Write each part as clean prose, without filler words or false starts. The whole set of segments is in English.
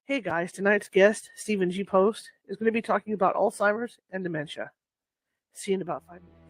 Hey guys, tonight's guest, Stephen G. Post, is going to be talking about Alzheimer's and dementia. See you in about 5 minutes.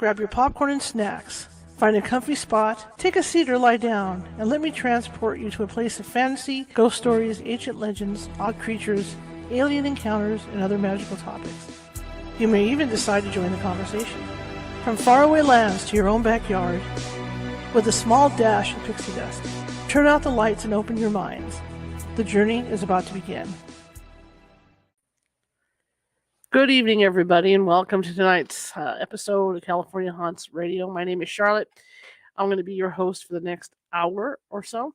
Grab your popcorn and snacks. Find a comfy spot, take a seat or lie down, and let me transport you to a place of fantasy, ghost stories, ancient legends, odd creatures, alien encounters, and other magical topics. You may even decide to join the conversation. From faraway lands to your own backyard, with a small dash of pixie dust. Turn out the lights and open your minds. The journey is about to begin. Good evening, everybody, and welcome to tonight's episode of California Haunts Radio. My name is Charlotte. I'm going to be your host for the next hour or so,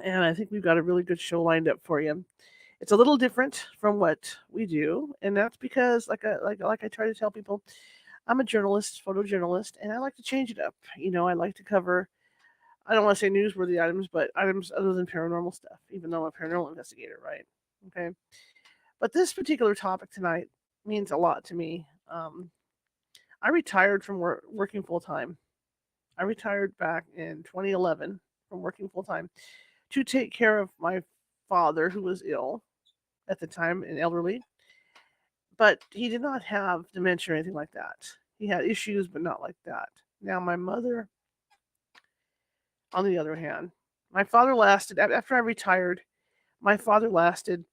and I think we've got a really good show lined up for you. It's a little different from what we do, and that's because, like I try to tell people, I'm a journalist, photojournalist, and I like to change it up. I like to cover, I don't want to say newsworthy items, but items other than paranormal stuff, even though I'm a paranormal investigator, right? Okay. But this particular topic tonight means a lot to me. I retired from working full time. I retired back in 2011 from working full time to take care of my father, who was ill at the time and elderly. But he did not have dementia or anything like that. He had issues, but not like that. Now, my mother, on the other hand, my father lasted, after I retired, my father lasted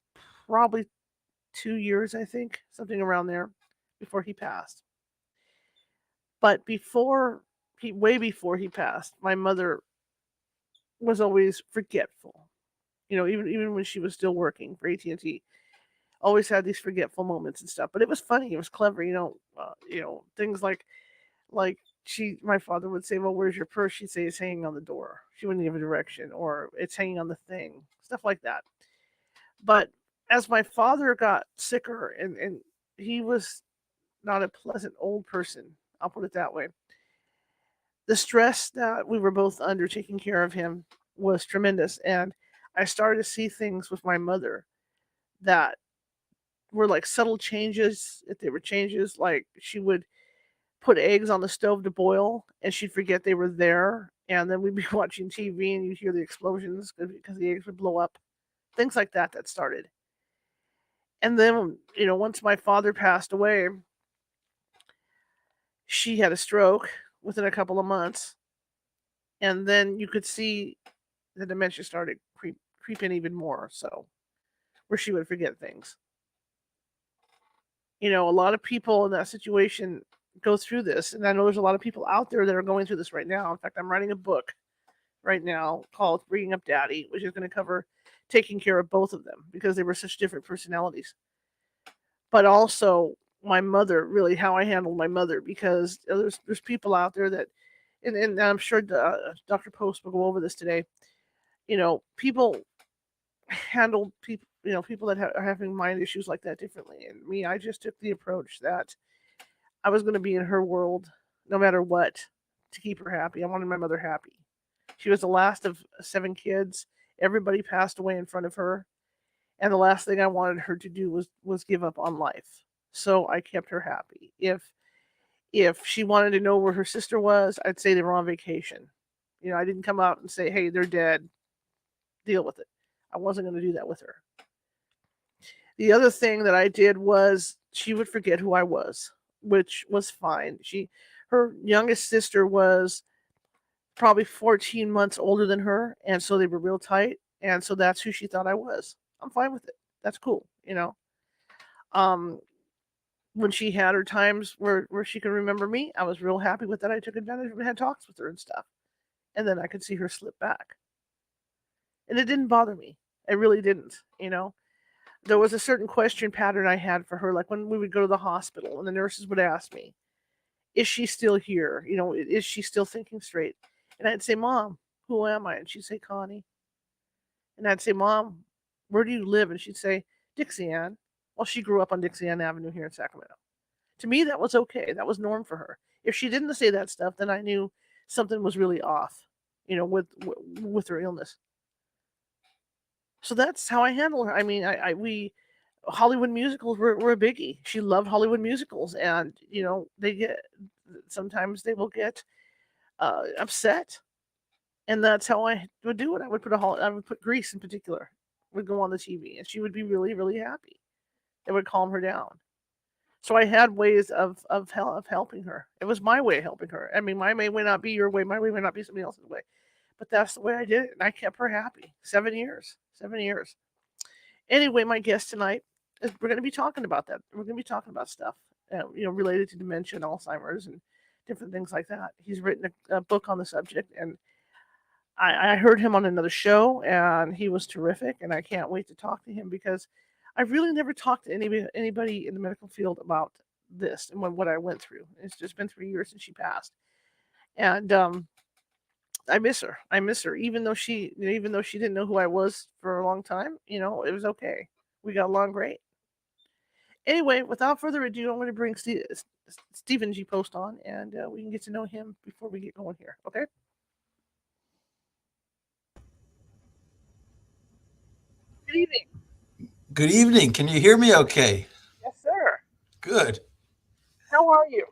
probably 2 years, I think, something around there, before he passed. But way before he passed, my mother was always forgetful. Even when she was still working for AT&T, always had these forgetful moments and stuff. But it was funny, it was clever. Things like my father would say, "Well, where's your purse?" She'd say, "It's hanging on the door." She wouldn't give a direction, or "It's hanging on the thing," stuff like that. But as my father got sicker, and he was not a pleasant old person, I'll put it that way. The stress that we were both under taking care of him was tremendous, and I started to see things with my mother that were like subtle changes. If they were changes, like she would put eggs on the stove to boil, and she'd forget they were there, and then we'd be watching TV, and you'd hear the explosions because the eggs would blow up. Things like that started. And then, once my father passed away, she had a stroke within a couple of months, and then you could see the dementia started creeping even more, so where she would forget things. A lot of people in that situation go through this, and I know there's a lot of people out there that are going through this right now. In fact, I'm writing a book right now called Bringing Up Daddy, which is going to cover taking care of both of them because they were such different personalities. But also my mother, really how I handled my mother, because there's people out there that, and I'm sure Dr. Post will go over this today. People handle people that are having mind issues like that differently. And me, I just took the approach that I was going to be in her world no matter what to keep her happy. I wanted my mother happy. She was the last of 7 kids. Everybody passed away in front of her. And the last thing I wanted her to do was give up on life. So I kept her happy. If she wanted to know where her sister was, I'd say they were on vacation. I didn't come out and say, "Hey, they're dead. Deal with it." I wasn't going to do that with her. The other thing that I did was she would forget who I was, which was fine. Her youngest sister was probably 14 months older than her, and so they were real tight, and so that's who she thought I was. I'm fine with it. That's cool. Um, when she had her times where she could remember me, I was real happy with that. I took advantage of it and had talks with her and stuff. And then I could see her slip back. And it didn't bother me. It really didn't. There was a certain question pattern I had for her, like when we would go to the hospital and the nurses would ask me, "Is she still here? Is she still thinking straight?" And I'd say, "Mom, who am I?" And she'd say, "Connie." And I'd say, "Mom, where do you live?" And she'd say, "Dixie Ann." Well, she grew up on Dixie Ann Avenue here in Sacramento. To me, that was okay. That was norm for her. If she didn't say that stuff, then I knew something was really off, with her illness. So that's how I handle her. I mean, we Hollywood musicals were a biggie. She loved Hollywood musicals, and sometimes they will get upset, and that's how I would do it. I would put Grease in particular would go on the TV, and she would be really, really happy. It would calm her down. So I had ways of helping her. It was my way of helping her. I mean, my way may not be your way. My way may not be somebody else's way. But that's the way I did it, and I kept her happy. 7 years. 7 years. Anyway, my guest tonight we're going to be talking about that. We're going to be talking about stuff, related to dementia and Alzheimer's and different things like that. He's written a book on the subject, and I heard him on another show, and he was terrific. And I can't wait to talk to him because I've really never talked to anybody in the medical field about this and what I went through. It's just been 3 years since she passed, and I miss her. I miss her, even though she didn't know who I was for a long time. It was okay. We got along great. Anyway, without further ado, I'm going to bring Stephen G. Post on, and we can get to know him before we get going here. Okay? Good evening. Good evening. Can you hear me okay? Yes, sir. Good. How are you?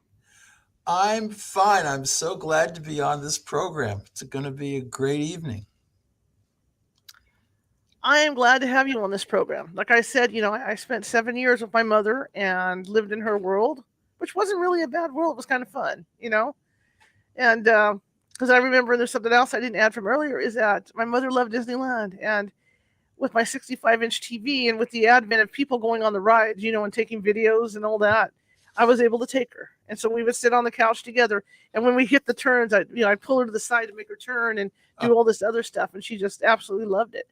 I'm fine. I'm so glad to be on this program. It's going to be a great evening. I am glad to have you on this program. Like I said, I spent 7 years with my mother and lived in her world, which wasn't really a bad world. It was kind of fun. And because I remember there's something else I didn't add from earlier is that my mother loved Disneyland. And with my 65-inch TV and with the advent of people going on the rides, and taking videos and all that, I was able to take her. And so we would sit on the couch together. And when we hit the turns, I'd pull her to the side to make her turn and do all this other stuff. And she just absolutely loved it.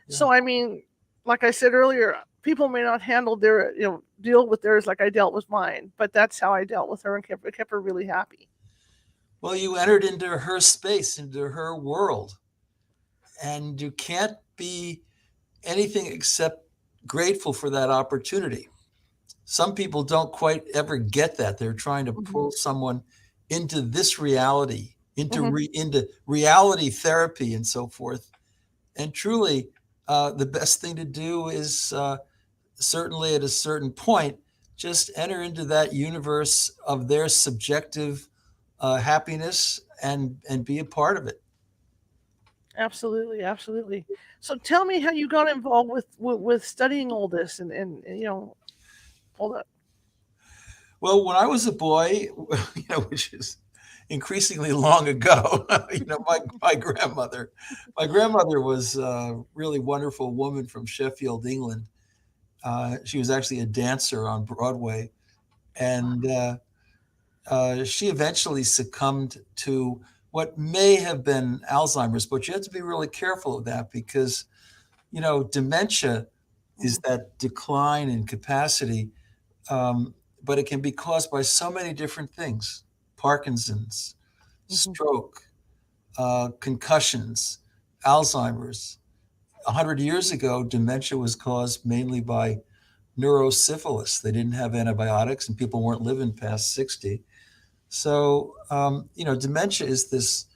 Yeah. So, I mean, like I said earlier, people may not handle their, deal with theirs like I dealt with mine, but that's how I dealt with her and kept her really happy. Well, you entered into her space, into her world, and you can't be anything except grateful for that opportunity. Some people don't quite ever get that. They're trying to Mm-hmm. pull someone into this reality, Mm-hmm. into reality therapy and so forth. And truly, the best thing to do is certainly at a certain point, just enter into that universe of their subjective happiness and be a part of it. Absolutely, absolutely. So tell me how you got involved with studying all this and all that. Well, when I was a boy, which is increasingly long ago, my grandmother was a really wonderful woman from Sheffield, England. She was actually a dancer on Broadway, and she eventually succumbed to what may have been Alzheimer's, but you have to be really careful of that because, dementia is Mm-hmm. that decline in capacity, but it can be caused by so many different things: Parkinson's, Mm-hmm. stroke, concussions, Alzheimer's. 100 years ago, dementia was caused mainly by neurosyphilis. They didn't have antibiotics, and people weren't living past 60. So, dementia is this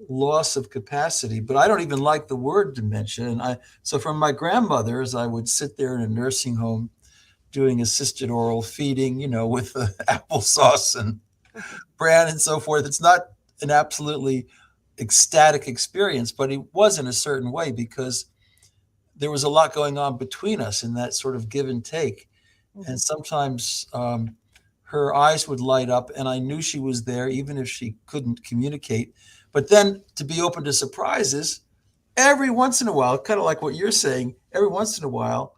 loss of capacity, but I don't even like the word dementia. So from my grandmother, as I would sit there in a nursing home doing assisted oral feeding, with the applesauce and bran and so forth, it's not an absolutely ecstatic experience, but it was in a certain way because there was a lot going on between us in that sort of give and take. Mm-hmm. And sometimes her eyes would light up, and I knew she was there, even if she couldn't communicate. But then to be open to surprises, every once in a while, kind of like what you're saying, every once in a while,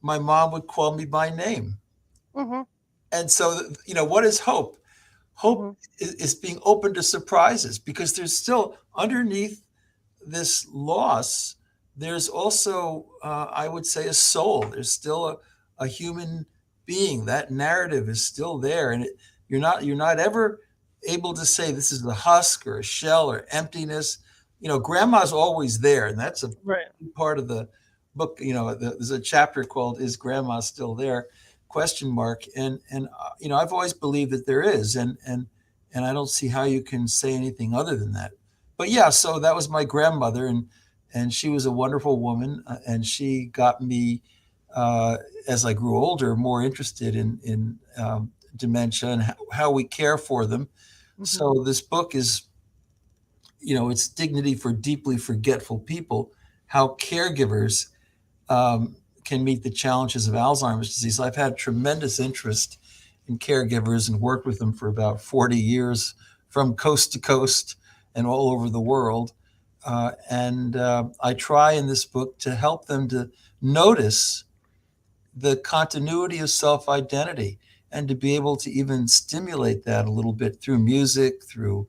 my mom would call me by name. Mm-hmm. And so, what is hope? Mm-hmm. Hope is being open to surprises because there's still underneath this loss, there's also, I would say, a soul. There's still a human being. That narrative is still there, and you're not ever able to say this is a husk or a shell or emptiness. Grandma's always there, and that's a Right. part of the book. There's a chapter called "Is Grandma Still There?" Question mark. And I've always believed that there is, and I don't see how you can say anything other than that. But yeah, so that was my grandmother, and she was a wonderful woman, and she got me, as I grew older, more interested in dementia and how we care for them. Mm-hmm. So this book is, it's dignity for deeply forgetful people, how caregivers can meet the challenges of Alzheimer's disease. I've had tremendous interest in caregivers and worked with them for about 40 years from coast to coast and all over the world. And I try in this book to help them to notice the continuity of self identity and to be able to even stimulate that a little bit through music, through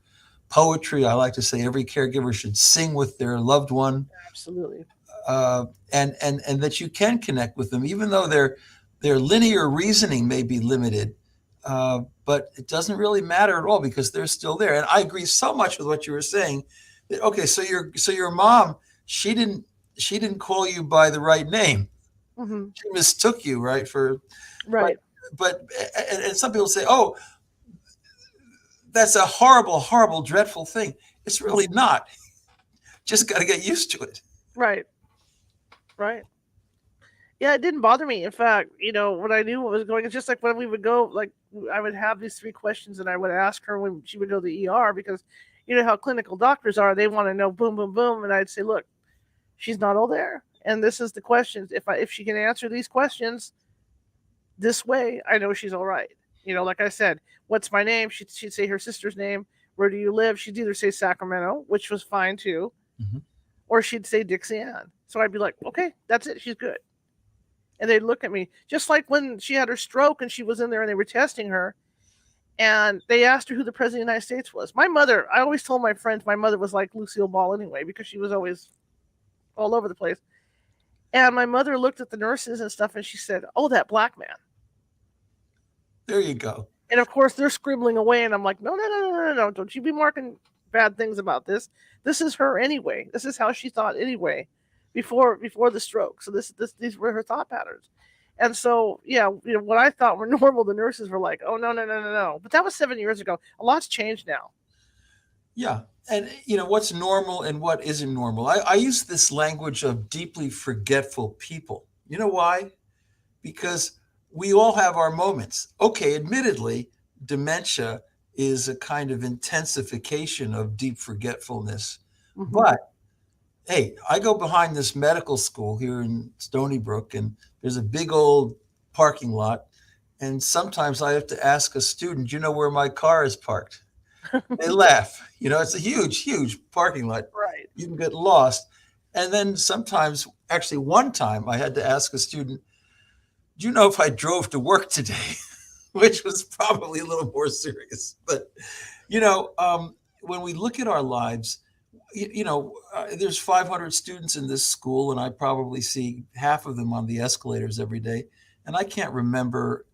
poetry. I like to say every caregiver should sing with their loved one, Absolutely. and that you can connect with them, even though their linear reasoning may be limited. But it doesn't really matter at all because they're still there. And I agree so much with what you were saying. That, okay, so your mom, she didn't call you by the right name. Hmm. She mistook you, right? For but Right. but and some people say, oh, that's a horrible, horrible, dreadful thing. It's really Hmm. not. Just got to get used to it. Right. Right. Yeah, it didn't bother me. In fact, when I knew what was going, it's just like when we would go, like I would have these three questions, and I would ask her when she would go to the ER because you know how clinical doctors are. They want to know boom, boom, boom, and I'd say, look, she's not all there, and this is the questions. If she can answer these questions this way, I know she's all right. Like I said, what's my name? She'd say her sister's name. Where do you live? She'd either say Sacramento, which was fine too, Mhm. or she'd say Dixie Ann. So I'd be like, okay, that's it. She's good. And they'd look at me just like when she had her stroke and she was in there and they were testing her and they asked her who the president of the United States was. My mother, I always told my friends my mother was like Lucille Ball anyway because she was always all over the place. And my mother looked at the nurses and stuff and she said, oh, that black man. There you go. And of course they're scribbling away and I'm like, no, no, no, no, no, no, don't you be marking bad things about this. This is her anyway. This is how she thought anyway before the stroke. So these were her thought patterns. And so, yeah, what I thought were normal, the nurses were like, "Oh no, no, no, no, no!" But that was 7 years ago. A lot's changed now. Yeah. And what's normal and what isn't normal. I use this language of deeply forgetful people. You know why? Because we all have our moments. Okay, admittedly, dementia is a kind of intensification of deep forgetfulness. Hmm. But hey, I go behind this medical school here in Stony Brook, and there's a big old parking lot. And sometimes I have to ask a student, you know where my car is parked? They laugh. It's a huge, huge parking lot. Right. You can get lost. And then sometimes, actually, one time I had to ask a student, do you know if I drove to work today? Which was probably a little more serious. But, when we look at our lives, there's 500 students in this school, and I probably see half of them on the escalators every day. And I can't remember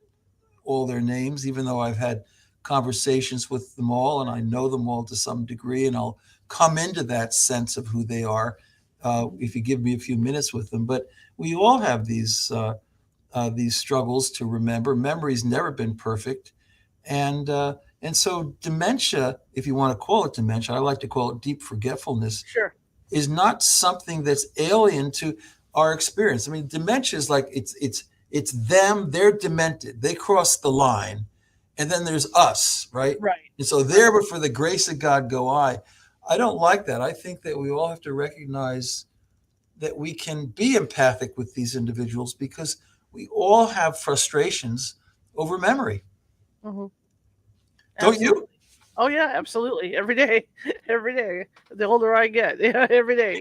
all their names, even though I've had conversations with them all and I know them all to some degree. And I'll come into that sense of who they are if you give me a few minutes with them. But we all have these struggles to remember. Memory's never been perfect. And so dementia, if you want to call it dementia, I like to call it deep forgetfulness, Sure. is not something that's alien to our experience. I mean, dementia is like it's them, they're demented, they cross the line, and then there's us, right? Right. And so Right. there, but for the grace of God go I. I don't like that. I think that we all have to recognize that we can be empathic with these individuals because we all have frustrations over memory. Hmm. Don't Absolutely. you? Oh yeah, absolutely. Every day, every day. The older I get, yeah, every day.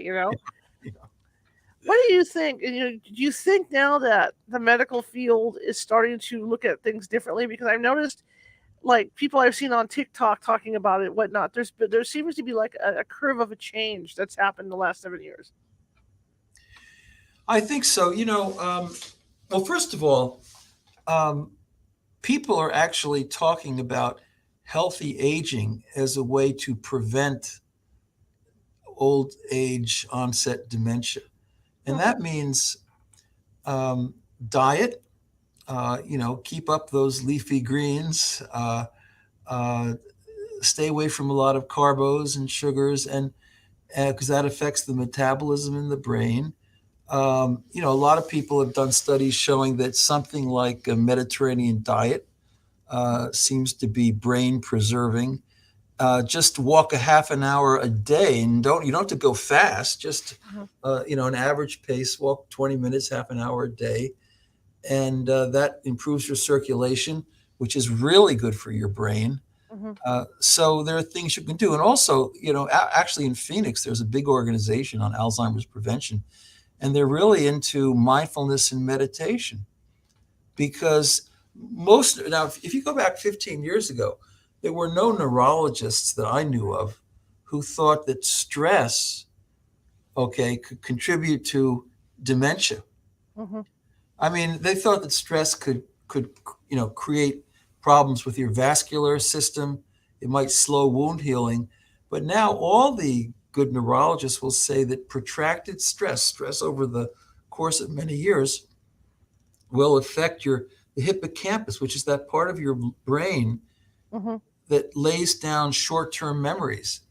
What do you think? Do you think now that the medical field is starting to look at things differently? Because I've noticed, like people I've seen on TikTok talking about it, whatnot. There seems to be like a curve of a change that's happened in the last 7 years. I think so. Well, first of all, um, people are actually talking about healthy aging as a way to prevent old age onset dementia. And Hmm. that means um, diet, keep up those leafy greens, uh, stay away from a lot of carbos and sugars, and because that affects the metabolism in the brain. A lot of people have done studies showing that something like a Mediterranean diet seems to be brain preserving. Just walk a half an hour a day, and you don't have to go fast. Just Hmm. an average pace, walk 20 minutes, half an hour a day, and that improves your circulation, which is really good for your brain. Hmm. So there are things you can do, and also, actually in Phoenix, there's a big organization on Alzheimer's prevention, and they're really into mindfulness and meditation because most now, if you go back 15 years ago, there were no neurologists that I knew of who thought that stress, okay, could contribute to dementia. Mm-hmm. I mean, they thought that stress could create problems with your vascular system. It might slow wound healing. But now all the good neurologists will say that protracted stress over the course of many years, will affect your the hippocampus, which is that part of your brain Mm-hmm. that lays down short-term memories.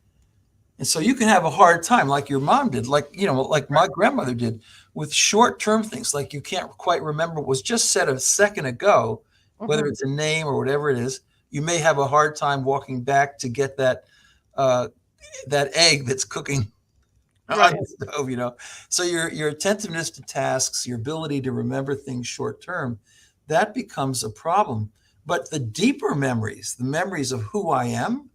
And so you can have a hard time, like your mom did, like my grandmother did, with short-term things, like you can't quite remember what was just said a second ago, whether Mm-hmm. it's a name or whatever it is. You may have a hard time walking back to get uh, that egg that's cooking on Right. the stove. So your attentiveness to tasks, your ability to remember things short term, that becomes a problem. But the deeper memories, the memories of who I am,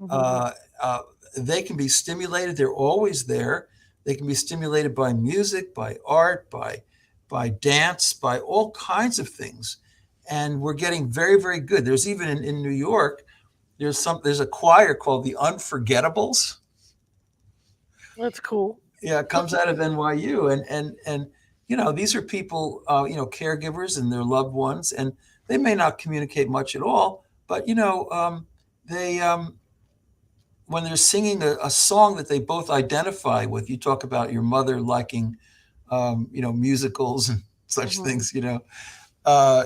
Mm-hmm. uh, uh, they can be stimulated. They're always there. They can be stimulated by music, by art, by dance, by all kinds of things. And we're getting very, very good. There's even in New York, there's a choir called the Unforgettables. That's cool. Yeah, it comes out of NYU, and these are people, caregivers and their loved ones, and they may not communicate much at all, but they when they're singing a song that they both identify with. You talk about your mother liking musicals and such Mm-hmm. things. Uh,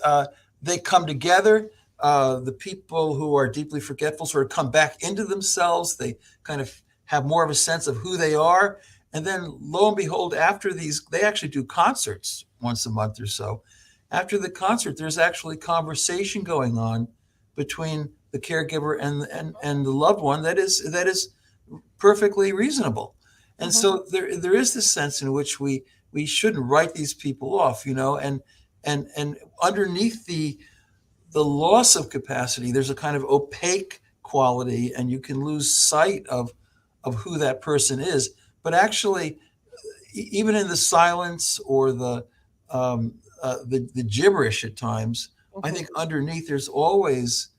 uh, they come together. The people who are deeply forgetful sort of come back into themselves. They kind of have more of a sense of who they are. And then, lo and behold, after these, they actually do concerts once a month or so. After the concert, there's actually conversation going on between the caregiver and the loved one that is perfectly reasonable. And Mm-hmm. so there is this sense in which we shouldn't write these people off, and underneath the loss of capacity, there's a kind of opaque quality, and you can lose sight of who that person is. But actually, even in the silence or the gibberish at times, I Mm-hmm. think underneath there's always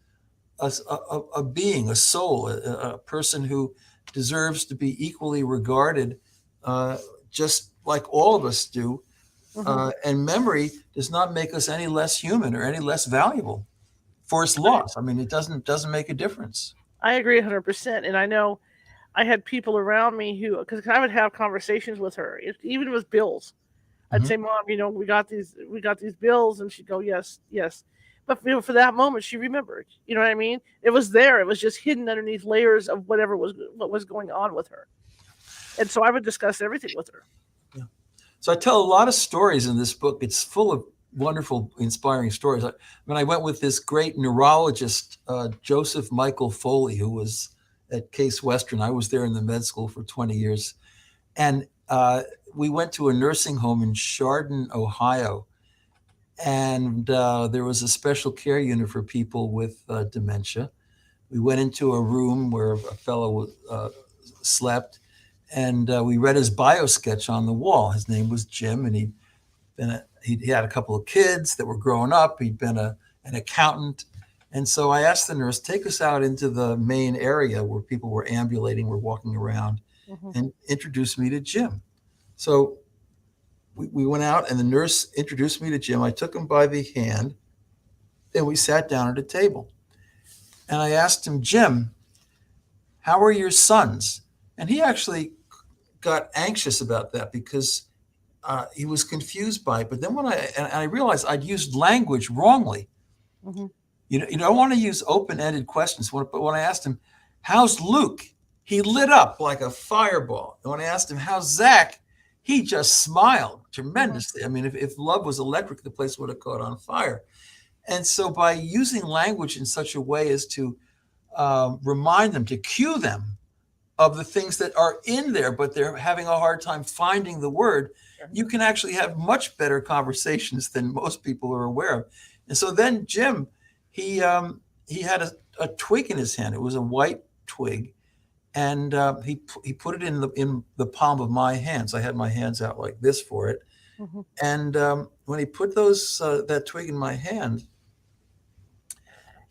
a being, a soul, a person who deserves to be equally regarded, uh, just like all of us do. Mm-hmm. And memory does not make us any less human or any less valuable for its loss. I mean, it doesn't make a difference. I agree 100%. And I know I had people around me who, because I would have conversations with her, even with bills. I'd Mhm. say, "Mom, we got these bills," and she'd go, "Yes, yes." But for that moment, she remembered. You know what I mean? It was there. It was just hidden underneath layers of what was going on with her. And so I would discuss everything with her. Yeah. So I tell a lot of stories in this book. It's full of wonderful, inspiring stories. I went with this great neurologist, Joseph Michael Foley, who was at Case Western. I was there in the med school for 20 years. And we went to a nursing home in Chardon, Ohio. And there was a special care unit for people with dementia. We went into a room where a fellow slept, and we read his bio sketch on the wall. His name was Jim, and he had a couple of kids that were growing up. He'd been an accountant. And so I asked the nurse, take us out into the main area where people were ambulating, were walking around, Hmm. and introduce me to Jim. So we went out, and the nurse introduced me to Jim. I took him by the hand, and we sat down at a table. And I asked him, Jim, how are your sons? And he actually got anxious about that because he was confused by it. But then and I realized I'd used language wrongly. Hmm. You don't want to use open-ended questions. But when I asked him, "How's Luke?" he lit up like a fireball. And when I asked him, "How's Zach?" he just smiled Hmm. tremendously. I mean, if love was electric, the place would have caught on fire. And so, by using language in such a way as to remind them, to cue them of the things that are in there, but they're having a hard time finding the word, you can actually have much better conversations than most people are aware of. And so then Jim, he had a twig in his hand. It was a white twig, and he put it in the palm of my hands. I had my hands out like this for it, Hmm. and when he put that twig in my hand,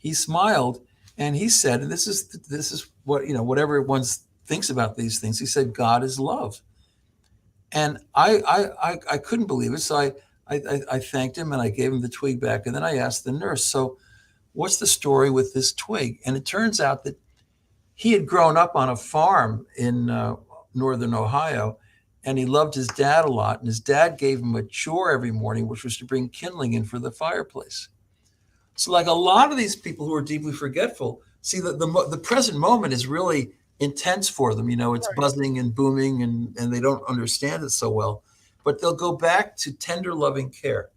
he smiled and he said, and this is what, what everyone thinks about these things. He said, God is love. And I couldn't believe it. So I thanked him and I gave him the twig back. And then I asked the nurse, so what's the story with this twig? And it turns out that he had grown up on a farm in northern Ohio, and he loved his dad a lot. And his dad gave him a chore every morning, which was to bring kindling in for the fireplace. So, like a lot of these people who are deeply forgetful, see that the present moment is really intense for them. It's Right. buzzing and booming, and they don't understand it so well. But they'll go back to tender, loving care.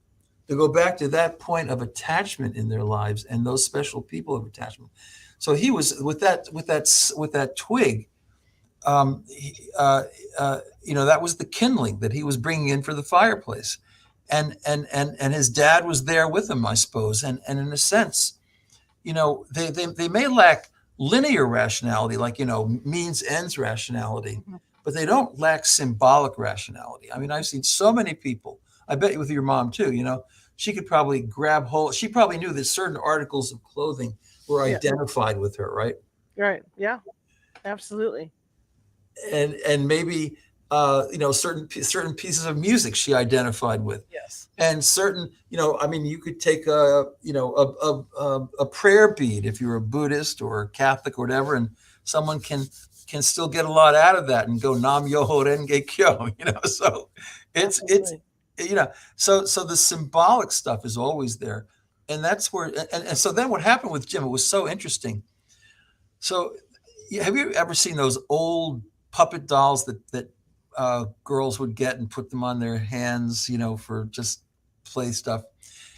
They'll go back to that point of attachment in their lives and those special people of attachment. So he was with that twig. That was the kindling that he was bringing in for the fireplace, and his dad was there with him, I suppose. And in a sense, they may lack linear rationality, like means ends rationality, Mhm. but they don't lack symbolic rationality. I mean, I've seen so many people. I bet you with your mom too. She could probably grab hold. She probably knew that certain articles of clothing were Yeah. identified with her, right? Right. Yeah. Absolutely. And maybe certain pieces of music she identified with, Yes. and certain I mean, you could take a prayer bead if you're a Buddhist or a Catholic or whatever, and someone can still get a lot out of that and go Nam Myoho Renge Kyo. So it's Absolutely. you know so the symbolic stuff is always there, and that's where and so then what happened with Jim, it was so interesting. So have you ever seen those old puppet dolls that girls would get and put them on their hands, for just play stuff?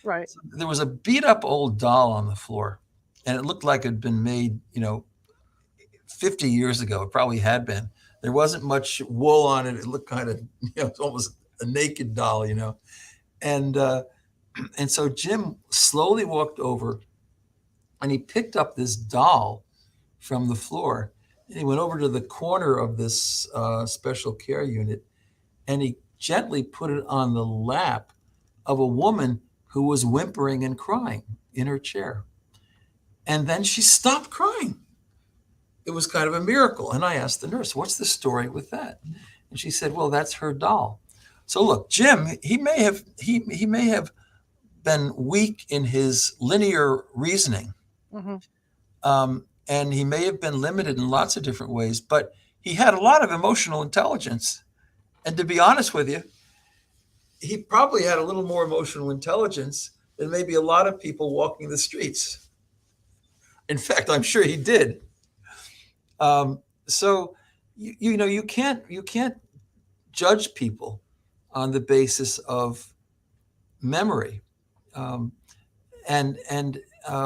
Right. So there was a beat up old doll on the floor, and it looked like it had been made, 50 years ago. It probably had been. There wasn't much wool on it. It looked kind of, it's almost a naked doll. And and so Jim slowly walked over and he picked up this doll from the floor. And he went over to the corner of this special care unit, and he gently put it on the lap of a woman who was whimpering and crying in her chair. And then she stopped crying. It was kind of a miracle. And I asked the nurse, what's the story with that? And she said, well, that's her doll. So look, Jim, he may have been weak in his linear reasoning. Hmm. And he may have been limited in lots of different ways, but he had a lot of emotional intelligence. And to be honest with you, he probably had a little more emotional intelligence than maybe a lot of people walking the streets. In fact, I'm sure he did. So you can't judge people on the basis of memory. Um, and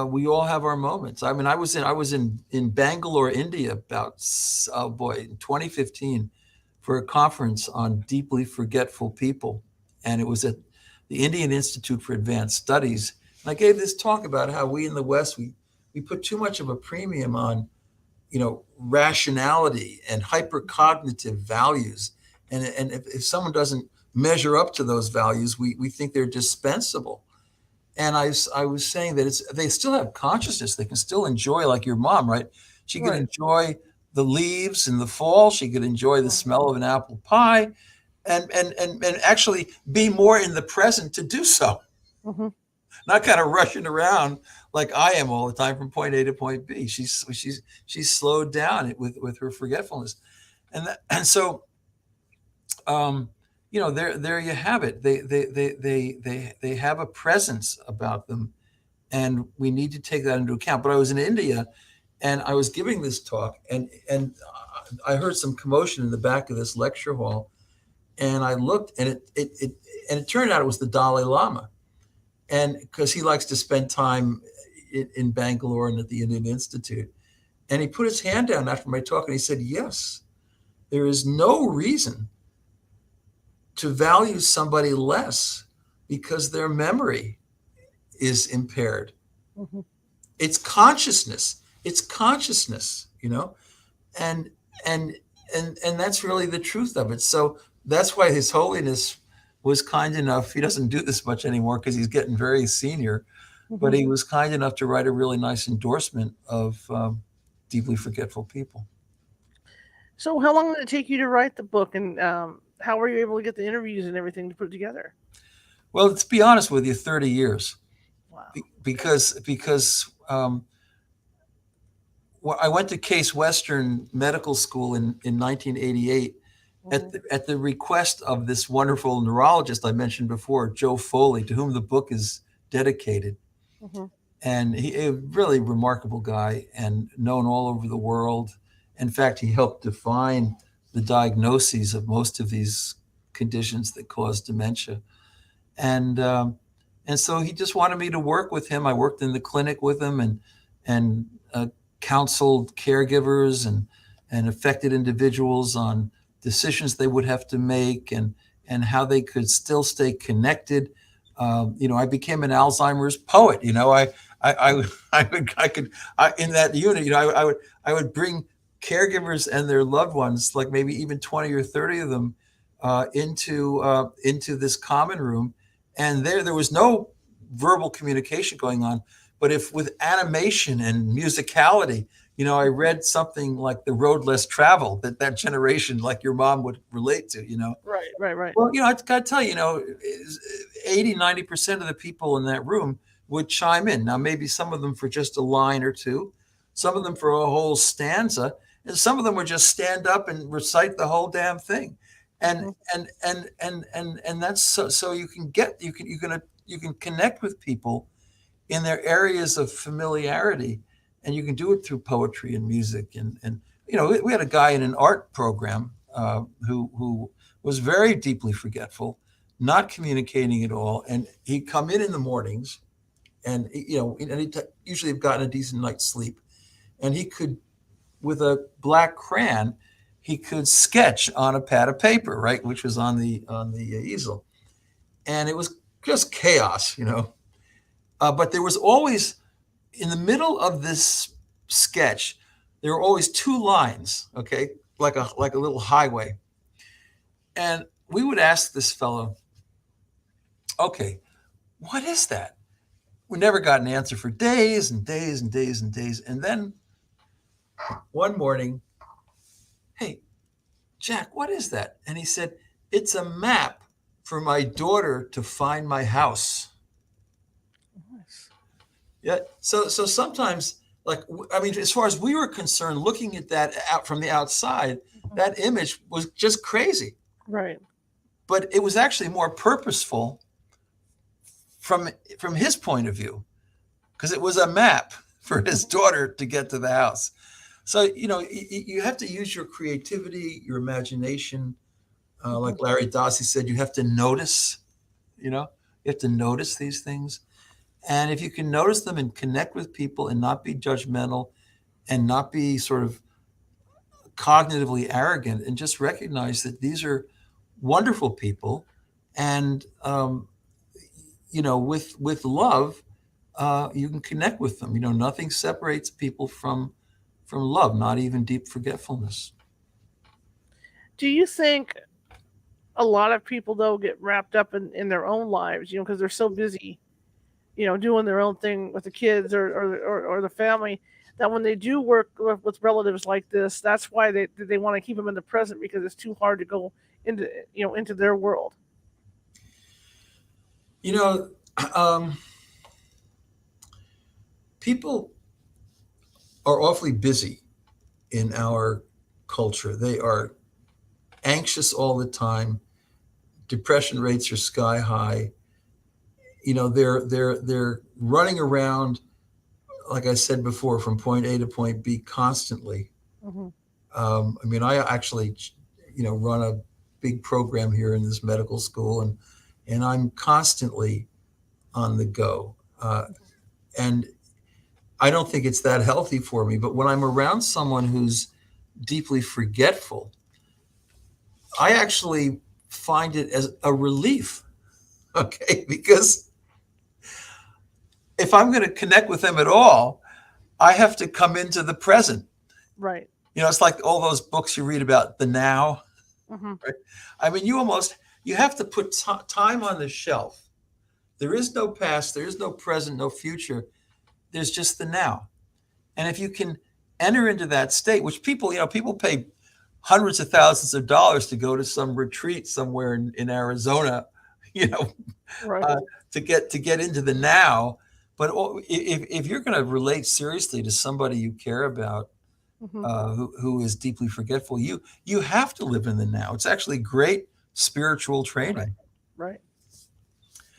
we all have our moments. I mean, I was in Bangalore, India, about, oh boy, in 2015, for a conference on deeply forgetful people, and it was at the Indian Institute for Advanced Studies. And I gave this talk about how we in the West we put too much of a premium on rationality and hypercognitive values, and if someone doesn't measure up to those values, we think they're dispensable. And I was saying that they still have consciousness. They can still enjoy, like your mom, right? She could Right. enjoy the leaves in the fall. She could enjoy the Mhm. smell of an apple pie, and actually be more in the present to do so, Hmm. not kind of rushing around like I am all the time from point A to point B. She's slowed down with her forgetfulness, and so there you have it. They have a presence about them, and we need to take that into account. But I was in India, and I was giving this talk, and I heard some commotion in the back of this lecture hall, and I looked, and it turned out it was the Dalai Lama, and because he likes to spend time in Bangalore and at the Indian Institute, and he put his hand down after my talk, and he said, "Yes, there is no reason to value somebody less because their memory is impaired. Hmm. It's consciousness. It's consciousness. And and and that's really the truth of it. So that's why His Holiness was kind enough. He doesn't do this much anymore because he's getting very senior. but he was kind enough to write a really nice endorsement of deeply forgetful people. So, how long did it take you to write the book, and how were you able to get the interviews and everything to put it together? Well, to be honest with you, 30 years, Wow. Okay. because well, I went to Case Western Medical School in 1988 Hmm. at the request of this wonderful neurologist I mentioned before, Joe Foley, to whom the book is dedicated. Hmm. And he a really remarkable guy and known all over the world. In fact, he helped define the diagnoses of most of these conditions that cause dementia. And and so he just wanted me to work with him. I worked in the clinic with him and counseled caregivers and affected individuals on decisions they would have to make and how they could still stay connected. I became an Alzheimer's poet. I I would I could in that unit. I would bring caregivers and their loved ones, like maybe even 20 or 30 of them, into this common room, and there was no verbal communication going on, but if with animation and musicality, I read something like The Road Less Traveled that generation, like your mom would relate to. Right. Right. Right. Well, I got to tell you, 80, 90% of the people in that room would chime in. Now, maybe some of them for just a line or two, some of them for a whole stanza, and some of them would just stand up and recite the whole damn thing. And Hmm. and that's so you can connect with people in their areas of familiarity, and you can do it through poetry and music. And we had a guy in an art program who was very deeply forgetful, not communicating at all, and he'd come in the mornings, and he'd usually have gotten a decent night's sleep, and he could, with a black crayon, he could sketch on a pad of paper, right, which was on the easel, and it was just chaos. But there was always, in the middle of this sketch, there were always two lines, okay, like a little highway. And we would ask this fellow, okay, what is that? We never got an answer for days and days and days and days. And then one morning, hey, Jack, what is that? And he said, it's a map for my daughter to find my house. Nice. Yeah. So sometimes, like, I mean, as far as we were concerned, looking at that out from the outside, Mhm. that image was just crazy. Right. But it was actually more purposeful from from his point of view, because it was a map for his Hmm. daughter to get to the house. So you have to use your creativity, your imagination. Hmm. Like Larry Dossey said, you have to notice. You have to notice these things. And if you can notice them and connect with people and not be judgmental and not be sort of cognitively arrogant, and just recognize that these are wonderful people, and with love, you can connect with them. Nothing separates people from love, not even deep forgetfulness. Do you think a lot of people though get wrapped up in their own lives? Because they're so busy, doing their own thing with the kids or the family, that when they do work with relatives like this, that's why they want to keep them in the present because it's too hard to go into their world. You know, um, People are awfully busy in our culture. They are anxious all the time. Depression rates are sky high. They're running around, like I said before, from point A to point B constantly. Hmm. I mean, I actually, run a big program here in this medical school, and I'm constantly on the go. And I don't think it's that healthy for me. But when I'm around someone who's deeply forgetful, I actually find it as a relief. Okay, because if I'm going to connect with them at all, I have to come into the present. Right. It's like all those books you read about the now. Hmm. Right? I mean, you have to put time on the shelf There is no past, there is no present, no future. There's just the now. And if you can enter into that state, which people, people pay hundreds of thousands of dollars to go to some retreat somewhere in Arizona, you know, Right. uh, to get into the now. But if you're going to relate seriously to somebody you care about, Hmm. who is deeply forgetful, you have to live in the now. It's actually great spiritual Right. training. Right.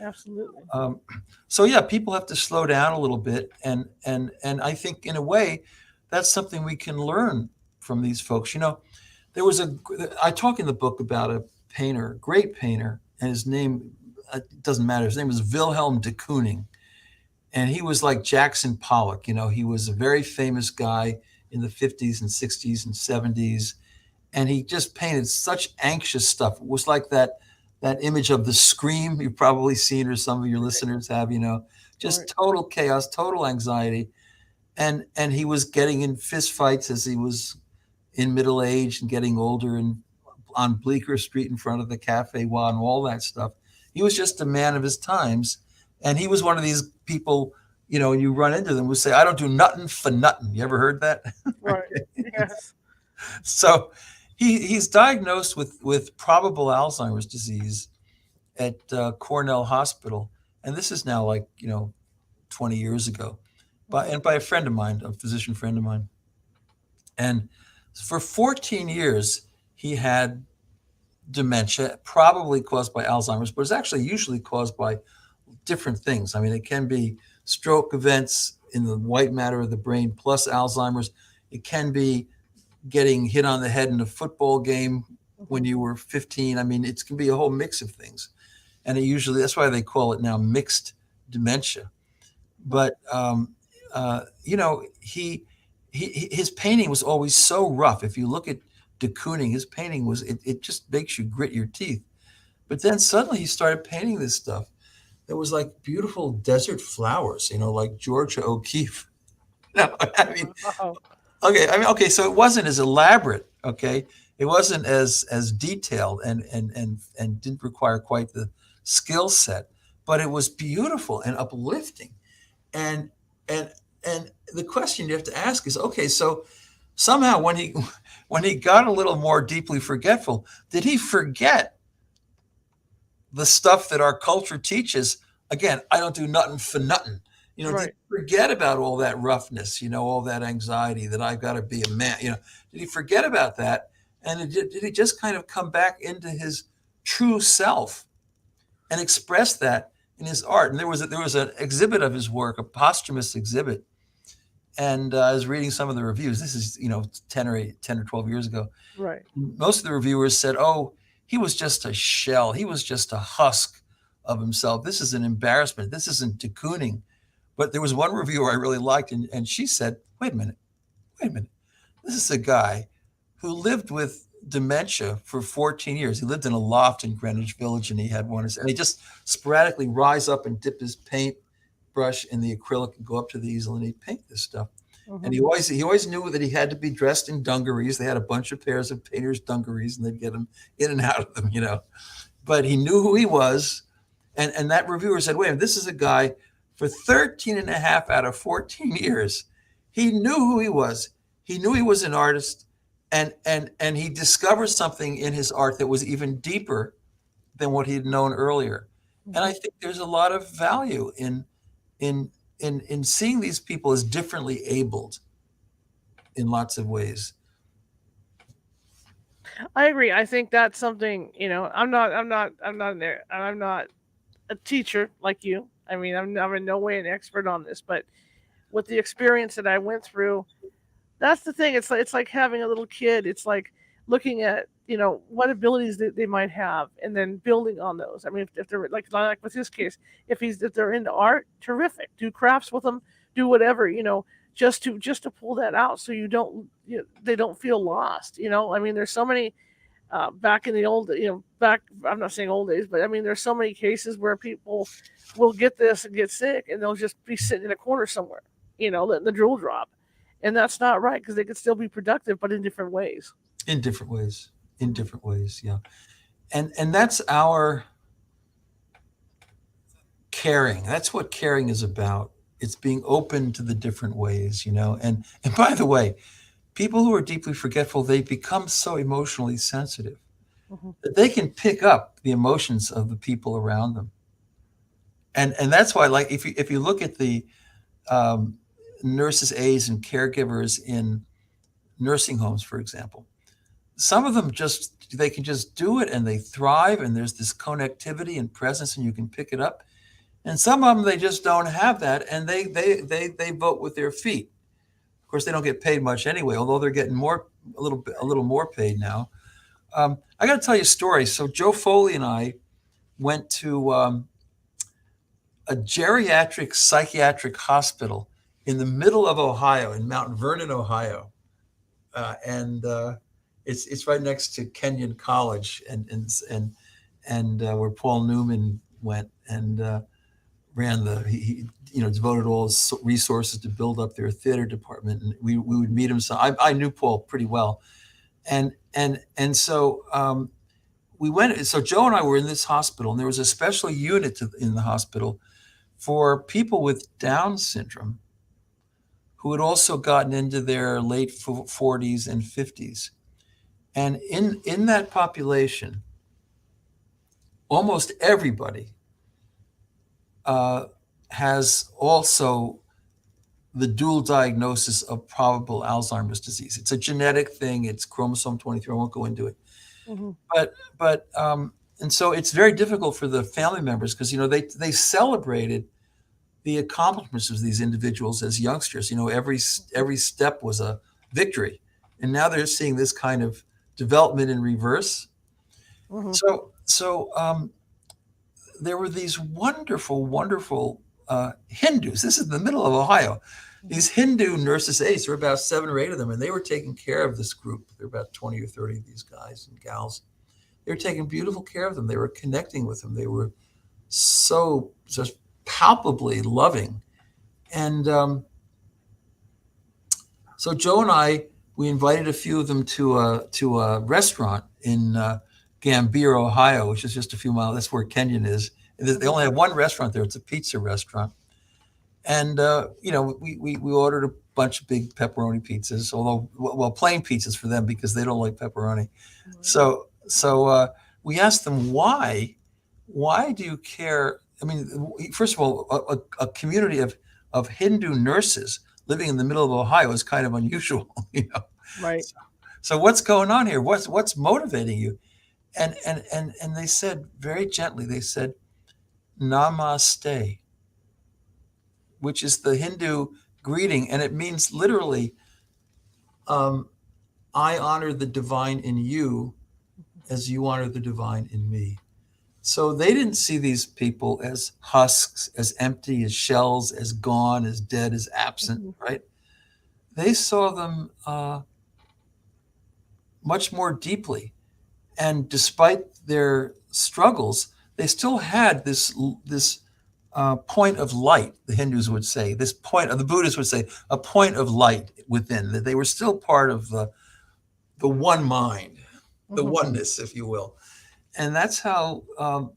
Absolutely. Um, so yeah, people have to slow down a little bit, and I think in a way, that's something we can learn from these folks. There was I talk in the book about a painter, great painter, and his name, it doesn't matter. His name was Wilhelm de Kooning, and he was like Jackson Pollock. He was a very famous guy in the 50s and 60s and 70s, and he just painted such anxious stuff. It was like that image of the scream you've probably seen, or some of your listeners have. Just Right. total chaos, total anxiety, and he was getting in fist fights as he was in middle age and getting older, and on Bleecker Street in front of the Cafe Wa and all that stuff. He was just a man of his times, and he was one of these people. You run into them who say, "I don't do nothing for nothing." You ever heard that? Right. Yes. So he's diagnosed with probable Alzheimer's disease at Cornell Hospital, and this is now like 20 years ago, Hmm. by a friend of mine, a physician friend of mine, and for 14 years he had dementia, probably caused by Alzheimer's, but it's actually usually caused by different things. I mean, it can be stroke events in the white matter of the brain plus Alzheimer's. It can be getting hit on the head in a football game when Hmm. you were 15. I mean, it can be a whole mix of things. And that's why they call it now mixed dementia. But, his painting was always so rough. If you look at de Kooning, his painting it just makes you grit your teeth. But then suddenly he started painting this stuff. There was like beautiful desert flowers, like Georgia O'Keeffe. No, I mean, Oh. okay, okay, so it wasn't as elaborate, okay? It wasn't as detailed, and didn't require quite the skill set, but it was beautiful and uplifting. And and and the question you have to ask is, okay, so somehow when he got a little more deeply forgetful, did he forget the stuff that our culture teaches? Again, I don't do nothing for nothing. Did Right. he forget about all that roughness, all that anxiety that I've got to be a man? Did he forget about that? And did he just kind of come back into his true self and express that in his art? And there was an exhibit of his work, a posthumous exhibit. And I was reading some of the reviews. This is 10 or 12 years ago. Right. Most of the reviewers said, "Oh, he was just a shell. He was just a husk of himself. This is an embarrassment. This isn't de Kooning." But there was one reviewer I really liked, and she said, "Wait a minute, wait a minute. This is a guy who lived with dementia for 14 years. He lived in a loft in Greenwich Village, and he had and he just sporadically rise up and dip his paint brush in the acrylic and go up to the easel, and he'd paint this stuff. And Hmm. he always knew that he had to be dressed in dungarees. They had a bunch of pairs of painters' dungarees, and they'd get him in and out of them. But he knew who he was, and that reviewer said, "Wait a minute, this is a guy for 13 and a half out of 14 years. He knew who he was. He knew he was an artist, and he discovered something in his art that was even deeper than what he'd known earlier." And I Hmm. think there's a lot of value in in seeing these people as differently abled in lots of ways. I agree. I think that's something, I'm not a teacher like you. I mean, I'm in no way an expert on this, but with the experience that I went through, that's the thing. It's like having a little kid. It's like looking at what abilities they might have, and then building on those. I mean, if they're like with his case, if they're into art, terrific. Do crafts with them, do whatever, just to pull that out, so they don't feel lost. I mean, there's so many back in the old, back. I'm not saying old days, but I mean, there's so many cases where people will get this and get sick, and they'll just be sitting in a corner somewhere, letting the drool drop, and that's not right because they could still be productive, but in different ways. In different ways. In Hmm. different ways, yeah. And that's our caring. That's what caring is about. It's being open to the different ways, you know. And by the way, people who are deeply forgetful, they become so emotionally sensitive Hmm. that they can pick up the emotions of the people around them. And that's why, like, if you look at the um, nurses, aides, and caregivers in nursing homes, for example, some of them just they can just do it and they thrive, and there's this connectivity and presence, and you can pick it up. And some of them they just don't have that, and they vote with their feet. Of course, they don't get paid much anyway, although they're getting a little more paid now. I got to tell you a story. So Joe Foley and I went to a geriatric psychiatric hospital in the middle of Ohio, in Mount Vernon, Ohio, and it's right next to Kenyon College, and where Paul Newman went and ran he devoted all his resources to build up their theater department, and we would meet him. So I knew Paul pretty well, and so we went. So Joe and I were in this hospital, and there was a special unit in the hospital for people with Down syndrome who had also gotten into their late 40s and 50s. And in that population, almost everybody has also the dual diagnosis of probable Alzheimer's disease. It's a genetic thing. It's chromosome 23. I won't go into it. Hmm. But and so it's very difficult for the family members because they celebrated the accomplishments of these individuals as youngsters. Every step was a victory, and now they're seeing this kind of development in reverse. Hmm. So there were these wonderful, wonderful Hindus. This is the middle of Ohio. These Hindu nurses, aides, there were about 7 or 8 of them, and they were taking care of this group. There were about 20 or 30 of these guys and gals. They were taking beautiful care of them. They were connecting with them. They were so just palpably loving. And so Joe and I, we invited a few of them to a restaurant in Gambier, Ohio, which is just a few miles. That's where Kenyon is. And they only have one restaurant there. It's a pizza restaurant. And we ordered a bunch of big pepperoni pizzas, although plain pizzas for them because they don't like pepperoni. So we asked them why do you care? I mean, first of all, a community of Hindu nurses living in the middle of Ohio is kind of unusual, Right. So what's going on here? What's motivating you? And they said very gently, they said, Namaste, which is the Hindu greeting, and it means literally, I honor the divine in you as you honor the divine in me. So they didn't see these people as husks, as empty, as shells, as gone, as dead, as absent, Hmm. right? They saw them much more deeply. And despite their struggles, they still had this point of light, the Hindus would say, this point, or the Buddhists would say, a point of light within, that they were still part of the one mind, the Hmm. oneness, if you will. And that's how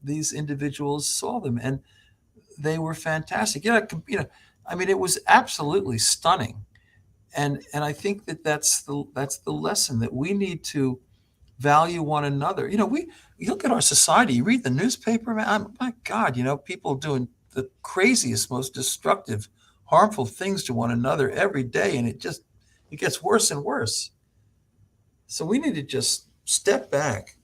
these individuals saw them. And they were fantastic. I mean, it was absolutely stunning. And I think that's the lesson, that we need to value one another. You look at our society, you read the newspaper, man, my God, people doing the craziest, most destructive, harmful things to one another every day, and it gets worse and worse. So we need to just step back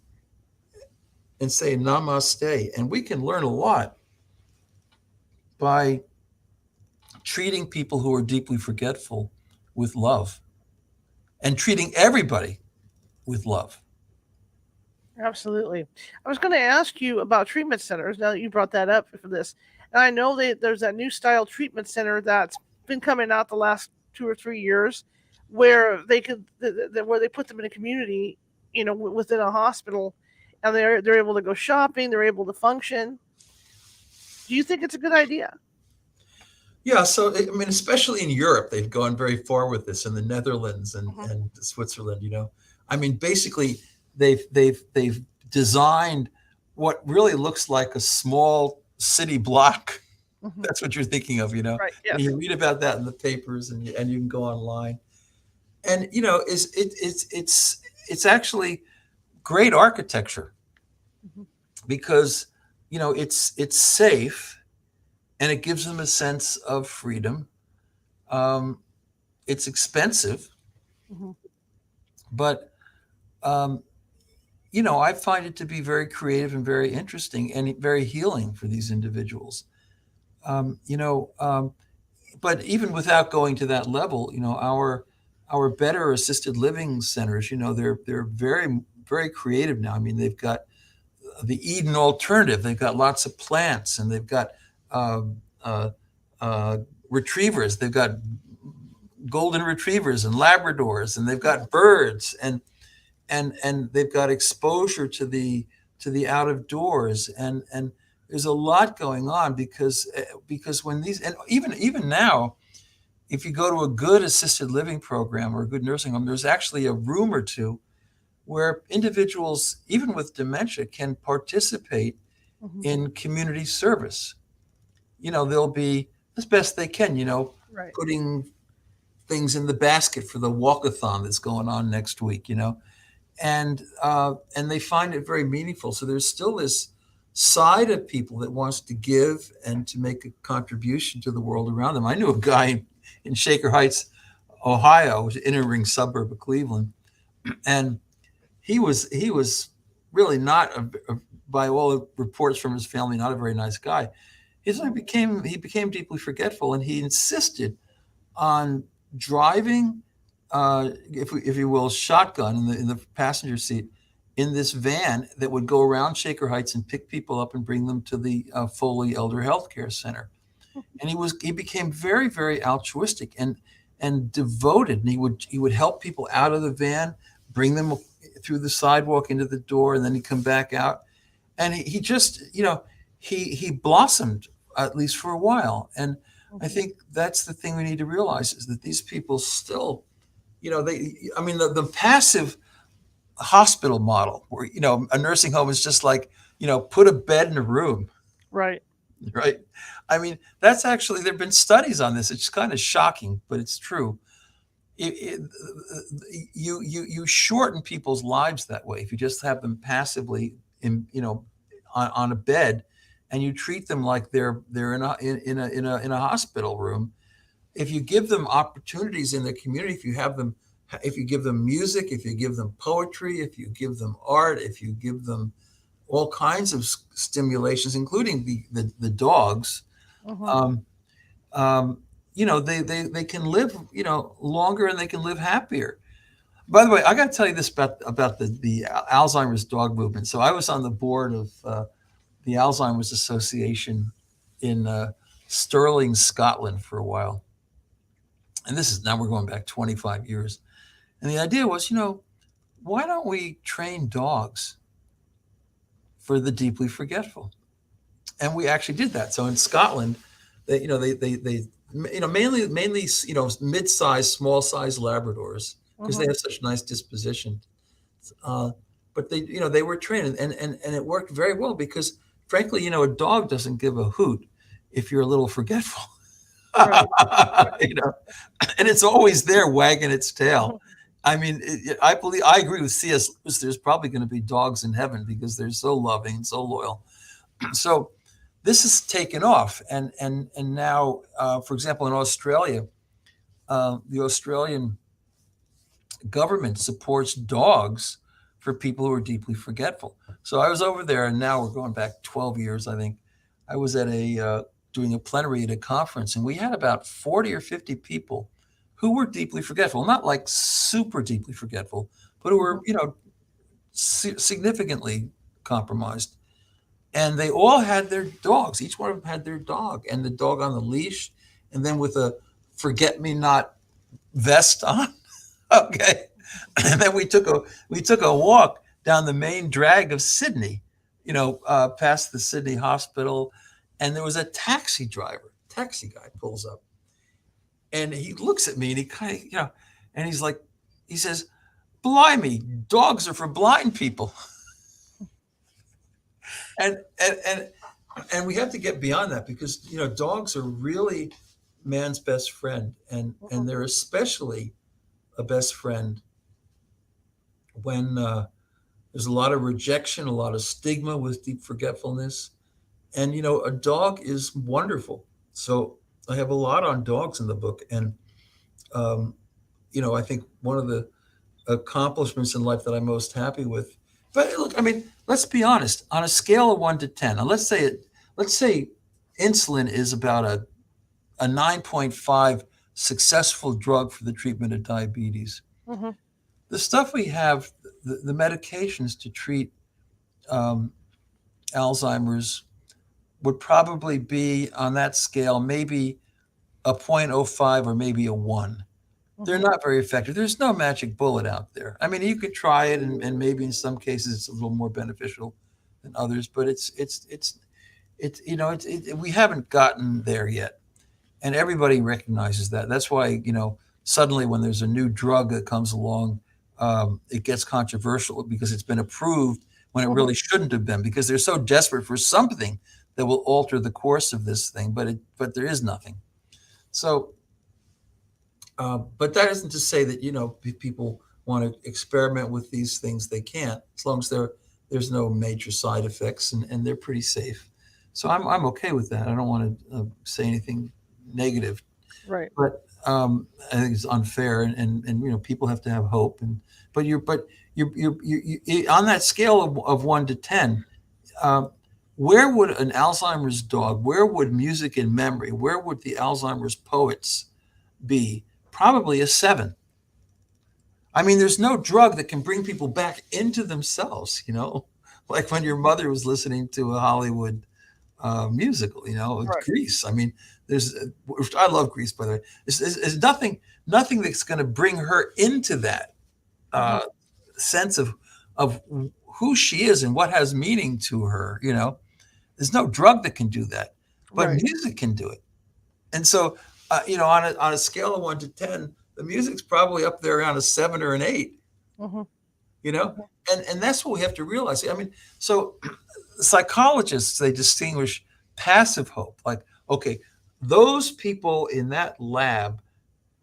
and say namaste, and we can learn a lot by treating people who are deeply forgetful with love and treating everybody with love. Absolutely. I was going to ask you about treatment centers now that you brought that up for this. And I know that there's that new style treatment center that's been coming out the last 2 or 3 years where where they put them in a community, within a hospital, and they're able to go shopping, they're able to function. Do you think it's a good idea? Yeah, so I mean, especially in Europe, they've gone very far with this. In the Netherlands Hmm. and Switzerland, I mean, basically, they've designed what really looks like a small city block Hmm. That's what you're thinking of, you know. Right. And Yes. you read about that in the papers, and you can go online. And you know, it's actually great architecture Hmm. because you know it's safe and it gives them a sense of freedom. Um, it's expensive, Hmm. but um, you know, I find it to be very creative and very interesting and very healing for these individuals. You know, but even without going to that level, you know, our better assisted living centers, you know, they're very creative now. I mean, they've got the Eden alternative. They've got lots of plants, and they've got uh, uh, uh, retrievers. They've got golden retrievers and Labradors, and they've got birds, and they've got exposure to the out of doors, and there's a lot going on because when these and even now, if you go to a good assisted living program or a good nursing home, there's actually a room or two where individuals, even with dementia, can participate Hmm. in community service. You know, they'll be as best they can, you know, Right. putting things in the basket for the walkathon that's going on next week, you know, and they find it very meaningful. So there's still this side of people that wants to give and to make a contribution to the world around them. I knew a guy in Shaker Heights, Ohio, which is an inner ring suburb of Cleveland, and he was really not by all reports from his family, not a very nice guy. He became deeply forgetful, and he insisted on driving, if you will, shotgun in the passenger seat in this van that would go around Shaker Heights and pick people up and bring them to the Foley Elder Health Care Center. And he became very altruistic and devoted. And he would help people out of the van, bring them through the sidewalk into the door, and then he'd come back out. And he just, you know, he blossomed at least for a while. And I Hmm. think that's the thing we need to realize is that these people still, you know, I mean, the passive hospital model where, you know, a nursing home is just like, you know, put a bed in a room, Right. right? I mean, that's actually, there have been studies on this. It's kind of shocking, but it's true. It, you shorten people's lives that way if you just have them passively in, you know, on a bed, and you treat them like they're in a hospital room. If you give them opportunities in the community, if you give them music, if you give them poetry, if you give them art, if you give them all kinds of stimulations, including the dogs, Hmm. um, um, you know, they can live, you know, longer, and they can live happier. By the way, I got to tell you this about the Alzheimer's dog movement. So I was on the board of the Alzheimer's Association in Stirling, Scotland, for a while, and this is now we're going back 25 years. And the idea was, you know, why don't we train dogs for the deeply forgetful? And we actually did that. So in Scotland, you know, they you know, mainly you know, mid-sized, small-sized Labradors because they Hmm. have such nice disposition. Uh, but they, you know, they were trained, and it worked very well because, frankly, you know, a dog doesn't give a hoot if you're a little forgetful, Right. you know, and it's always there wagging its tail. I mean, I agree with C.S. Lewis. There's probably going to be dogs in heaven because they're so loving and so loyal. So this has taken off, and now, for example, in Australia, the Australian government supports dogs for people who are deeply forgetful. So I was over there, and now we're going back 12 years, I think. I was at a doing a plenary at a conference, and we had about 40 or 50 people who were deeply forgetful, not like super deeply forgetful, but who were, Hmm. you know, significantly compromised. And they all had their dogs. Each one of them had their dog, and the dog on the leash, and then with a forget me not vest on. Okay. And then we took a walk down the main drag of Sydney, you know, past the Sydney Hospital, and there was a taxi guy pulls up, and he looks at me, and he kind of, you know, and he's like, he says, "Blimey, dogs are for blind people." And And we have to get beyond that because dogs are really man's best friend, and Mhm. they're especially a best friend when there's a lot of rejection, a lot of stigma with deep forgetfulness. And a dog is wonderful. So I have a lot on dogs in the book, and um, I think one of the accomplishments in life that I'm most happy with. But look, I mean, let's be honest. On a scale of 1 to 10, and let's say insulin is about a 9.5 successful drug for the treatment of diabetes. Mhm. The stuff we have, the medications to treat um, Alzheimer's would probably be on that scale, maybe a 0.05 or maybe a 1. They're Mhm. not very effective. There's no magic bullet out there. I mean, you could try it, and maybe in some cases it's a little more beneficial than others, but we haven't gotten there yet, and everybody recognizes that. That's why suddenly when there's a new drug that comes along, it gets controversial because it's been approved when it Mhm. really shouldn't have been because they're so desperate for something that will alter the course of this thing, but there is nothing. So but that isn't to say that people want to experiment with these things. They can't, as long as there's no major side effects, and they're pretty safe. So I'm okay with that. I don't want to say anything negative, Right. but I think it's unfair, and people have to have hope. But you're on that scale of 1 to 10. Um, where would an Alzheimer's dog? Where would music and memory? Where would the Alzheimer's poets be? Probably a 7. I mean, there's no drug that can bring people back into themselves, like when your mother was listening to a Hollywood musical, with Right. Grease. I mean, there's, I love Grease, by the way. There's nothing that's going to bring her into that Mhm. uh, sense of who she is and what has meaning to her. There's no drug that can do that, but Right. music can do it. And so, on a scale of 1 to 10, the music's probably up there around a 7 or an 8. Mhm. You know, Mhm. and that's what we have to realize. I mean, so psychologists, they distinguish passive hope. Like, okay, those people in that lab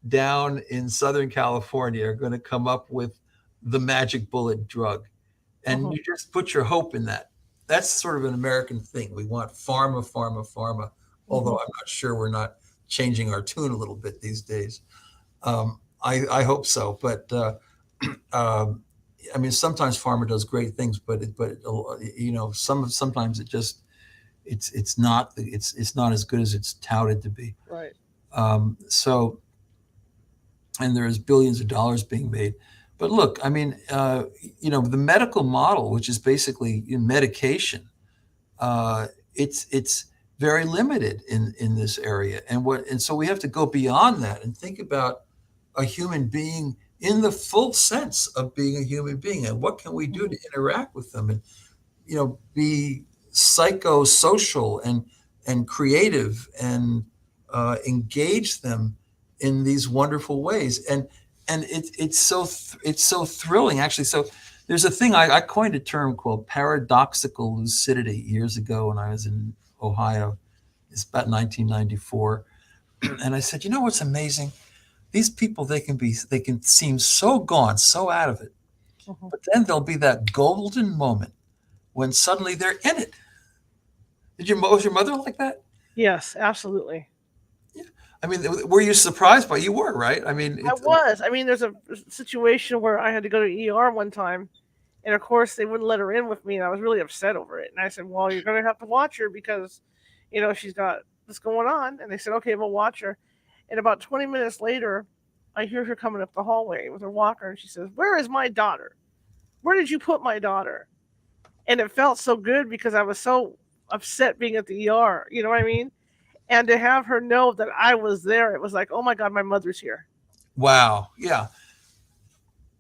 down in Southern California are going to come up with the magic bullet drug, and Mhm. you just put your hope in that. That's sort of an American thing. We want pharma, pharma, pharma. Although Mhm. I'm not sure we're not changing our tune a little bit these days. I hope so, but um, I mean, sometimes pharma does great things, but sometimes it's not as good as it's touted to be. Right. So, and there is billions of dollars being made. But look, I mean, the medical model, which is basically medication, uh, it's very limited in this area, and so we have to go beyond that and think about a human being in the full sense of being a human being, and what can we do Mhm. to interact with them, and be psychosocial and creative, and engage them in these wonderful ways. And it's so thrilling, actually. So there's a thing, I coined a term called paradoxical lucidity years ago when I was in Ohio. It's about 1994. And I said, what's amazing? These people, they can seem so gone, so out of it, Mhm. but then there'll be that golden moment when suddenly they're in it. Was your mother like that? Yes, absolutely. Yeah. I mean, were you surprised by? You were, right? I mean, I was. I mean, there's a situation where I had to go to ER one time, and of course they wouldn't let her in with me, and I was really upset over it. And I said, "Well, you're going to have to watch her because, she's got this going on." And they said, "Okay, we'll watch her." And about 20 minutes later, I hear her coming up the hallway with her walker, and she says, "Where is my daughter? Where did you put my daughter?" And it felt so good because I was so upset being at the ER. You know what I mean? And to have her know that I was there, it was like, "Oh my God, my mother's here." wow, yeah,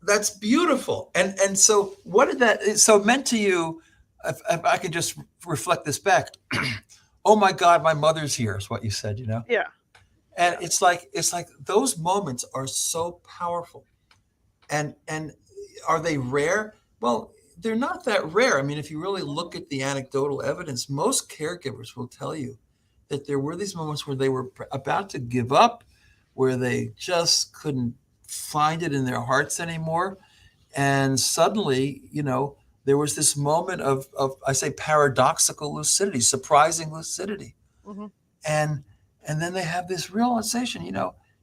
that's beautiful. And so, what did that so meant to you? If I could just reflect this back, oh my God, my mother's here is what you said. Yeah, And yeah. it's like those moments are so powerful. And are they rare? Well, they're not that rare. I mean, if you really look at the anecdotal evidence, most caregivers will tell you that there were these moments where they were about to give up, where they just couldn't find it in their hearts anymore. And suddenly, there was this moment of I say paradoxical lucidity, surprising lucidity. Hmm. And and then they have this realization,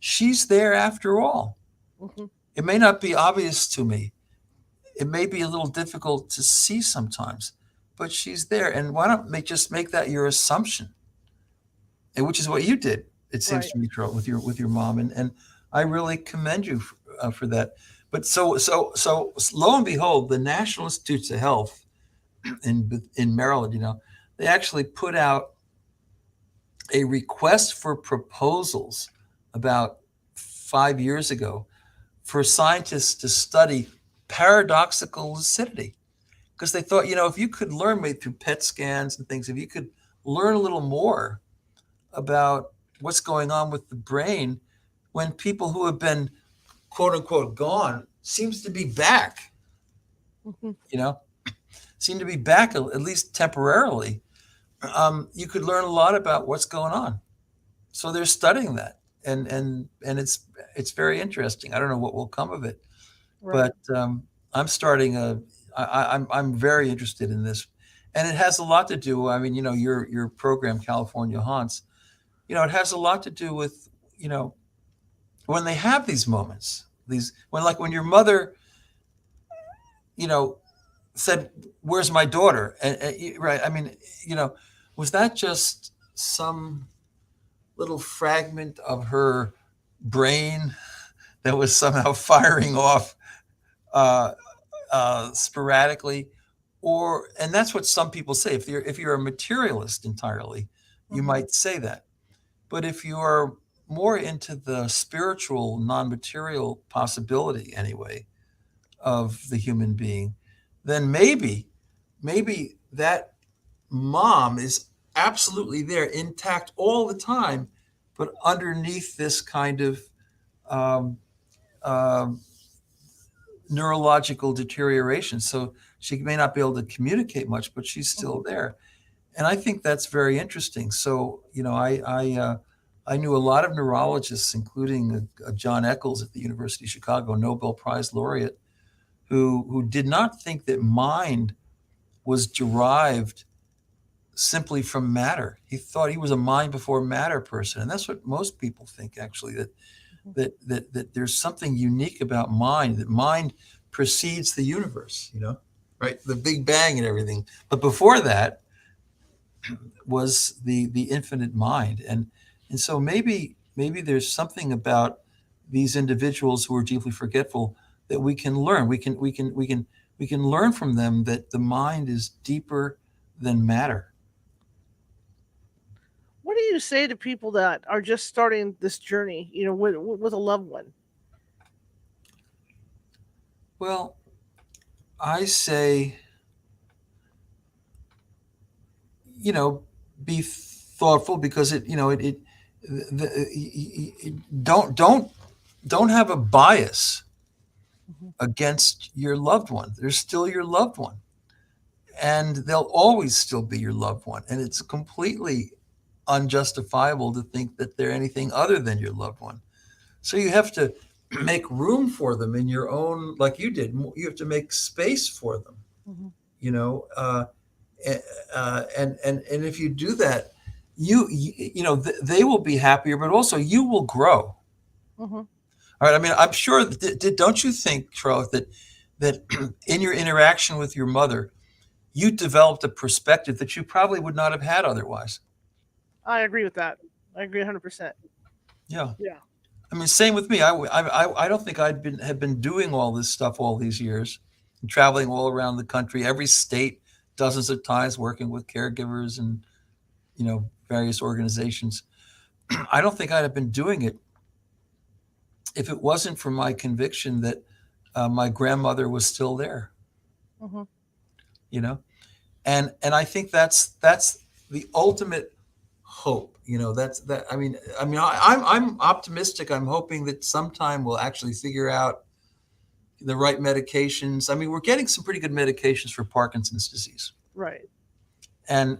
she's there after all. Hmm. It may not be obvious to me. It may be a little difficult to see sometimes, but she's there. And why don't they just make that your assumption? And which is what you did, it seems Right. to me, Charles, with your mom. And I really commend you for that. But so lo and behold, the National Institutes of Health in Maryland, they actually put out a request for proposals about 5 years ago for scientists to study paradoxical lucidity, because they thought, if you could learn, maybe through PET scans and things, if you could learn a little more about what's going on with the brain when people who have been quote unquote gone seems to be back, Hmm. you know, seem to be back at least temporarily. You could learn a lot about what's going on. So they're studying that, and it's very interesting. I don't know what will come of it, Right. but I'm starting I'm very interested in this, and it has a lot to do. I mean, your program, California Haunts, it has a lot to do with when they have these moments, when your mother, you know, said, "Where's my daughter?" Right? I mean, was that just some little fragment of her brain that was somehow firing off uh, sporadically, and that's what some people say. If you're a materialist entirely, you Hmm. might say that. But if you are more into the spiritual, non-material possibility, anyway, of the human being, then maybe that mom is absolutely there, intact all the time, but underneath this kind of um, um, neurological deterioration. So she may not be able to communicate much, but she's Hmm. still there. And I think that's very interesting. So, I knew a lot of neurologists, including John Eccles at the University of Chicago, Nobel Prize laureate, who did not think that mind was derived simply from matter. He thought he was a mind before matter person, and that's what most people think, actually. That there's something unique about mind. That mind precedes the universe. Right? The Big Bang and everything. But before that was the infinite mind, and so maybe there's something about these individuals who are deeply forgetful that we can learn. We can learn from them that the mind is deeper than matter. What do you say to people that are just starting this journey, with a loved one? Well, I say, be thoughtful, because don't have a bias Hmm. against your loved one. They're still your loved one, and they'll always still be your loved one. And it's completely unjustifiable to think that they're anything other than your loved one. So you have to make room for them in your own, like you did. You have to make space for them. Hmm. You know, and if you do that, they will be happier, but also you will grow. Hmm. All right. I mean, I'm sure. Don't you think, Charlotte, that in your interaction with your mother, you developed a perspective that you probably would not have had otherwise? I agree with that. I agree 100%. Yeah. Yeah. I mean, same with me. I don't think have been doing all this stuff all these years, traveling all around the country, every state, dozens of times, working with caregivers and various organizations. I don't think I'd have been doing it if it wasn't for my conviction that my grandmother was still there. Hmm. You know, and I think that's the ultimate hope. That's that. I'm optimistic. I'm hoping that sometime we'll actually figure out the right medications. I mean, we're getting some pretty good medications for Parkinson's disease, Right. and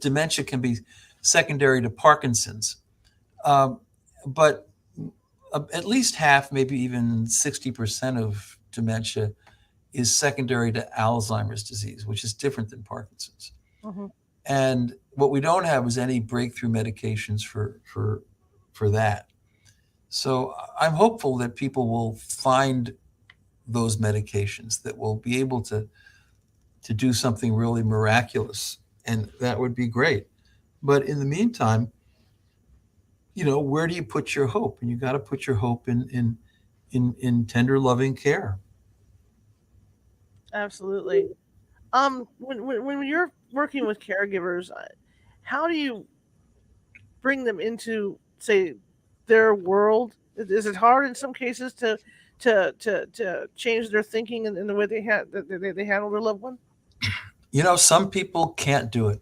dementia can be secondary to Parkinson's, um, but at least half, maybe even 60% of dementia is secondary to Alzheimer's disease, which is different than Parkinson's. Hmm. And what we don't have is any breakthrough medications for that. So I'm hopeful that people will find those medications that will be able to do something really miraculous, and that would be great. But in the meantime, where do you put your hope? And you got to put your hope in tender, loving care. Absolutely. When you're working with caregivers, how do you bring them into, say, their world? Is it hard in some cases to change their thinking in the way they handle their loved one? Some people can't do it.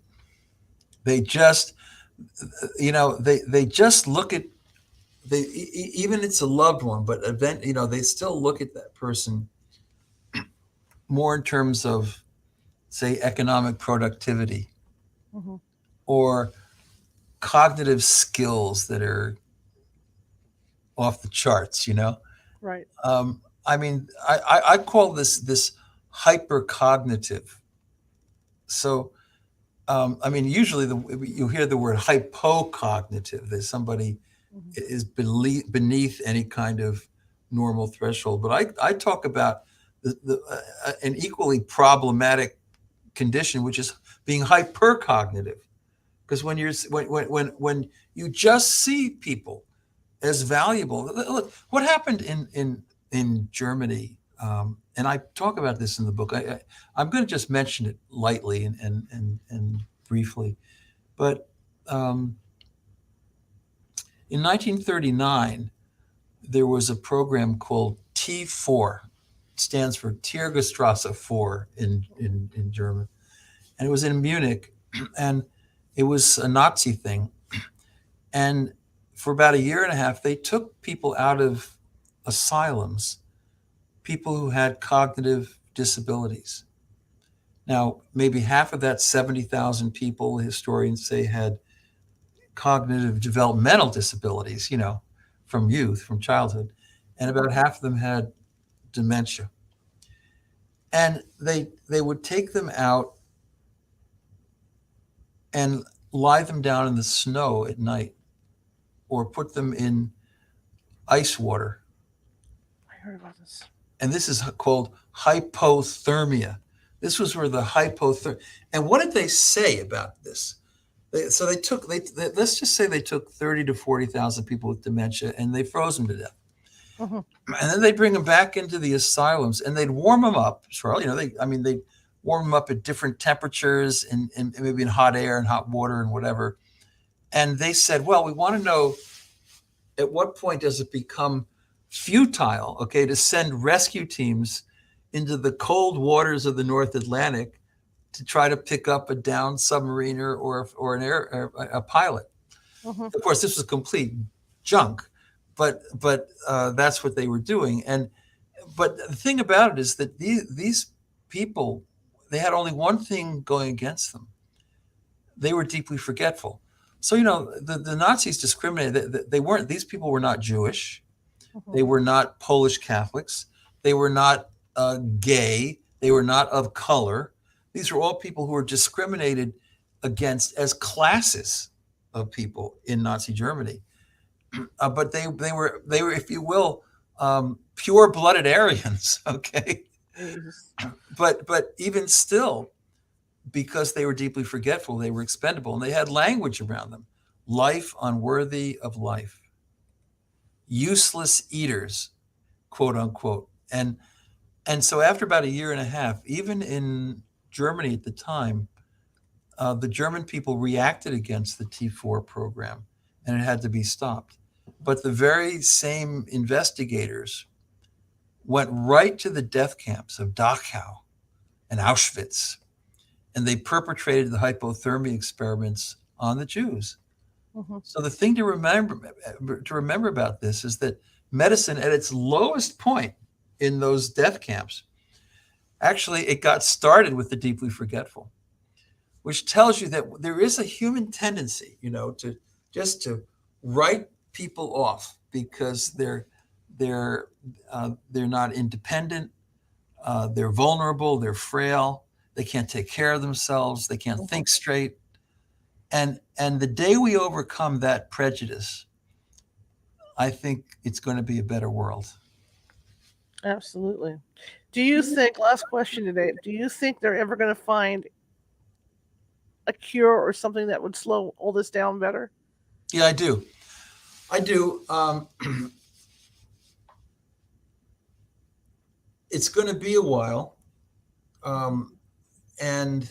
They just, they just look at even it's a loved one, but event, they still look at that person more in terms of, say, economic productivity Hmm. or cognitive skills that are off the charts. Right. I mean, I call this hypercognitive. So, I mean, usually you hear the word hypocognitive. There's somebody Hmm. is beneath any kind of normal threshold. But I talk about an equally problematic condition, which is being hypercognitive. Because when you just see people as valuable, look what happened in Germany, and I talk about this in the book. I'm going to just mention it lightly and briefly, but um, in 1939 there was a program called T4. It stands for Tiergestrasse 4 in German, and it was in Munich, and it was a Nazi thing. And for about a year and a half, they took people out of asylums, people who had cognitive disabilities. Now, maybe half of that 70,000 people, historians say, had cognitive developmental disabilities, from youth, from childhood, and Hmm. about half of them had dementia. And they would take them out and lie them down in the snow at night or put them in ice water. I heard about this. And this is called hypothermia. This was where the hypothermia. And what did they say about this? So they took, let's just say they took 30 to 40,000 people with dementia and they froze them to death. Hmm. And then they'd bring them back into the asylums and they'd warm them up. Charlie, they'd warm them up at different temperatures and maybe in hot air and hot water and whatever. And they said, well, we want to know at what point does it become futile, okay, to send rescue teams into the cold waters of the North Atlantic to try to pick up a downed submariner or a pilot. Hmm. Of course, this was complete junk, but that's what they were doing. But the thing about it is that these people, they had only one thing going against them. They were deeply forgetful. So the Nazis discriminated. They weren't. These people were not Jewish. Hmm. They were not Polish Catholics. They were not gay. They were not of color. These were all people who were discriminated against as classes of people in Nazi Germany. But they were, if you will, pure-blooded Aryans. Okay, Jesus. but even still, because they were deeply forgetful, they were expendable, and they had language around them: life unworthy of life, useless eaters, quote unquote. And so after about a year and a half, even in Germany at the time, the German people reacted against the T4 program, and it had to be stopped. But the very same investigators went right to the death camps of Dachau and Auschwitz, and they perpetrated the hypothermia experiments on the Jews. Hmm. So the thing to remember about this is that medicine at its lowest point in those death camps. Actually, it got started with the deeply forgetful, which tells you that there is a human tendency, to just to write people off because they're not independent, they're vulnerable, they're frail, they can't take care of themselves, they can't think straight. And the day we overcome that prejudice, I think it's going to be a better world. Absolutely. Do you think, last question today, do you think they're ever going to find a cure or something that would slow all this down better? Yeah, I do. I do. It's going to be a while. And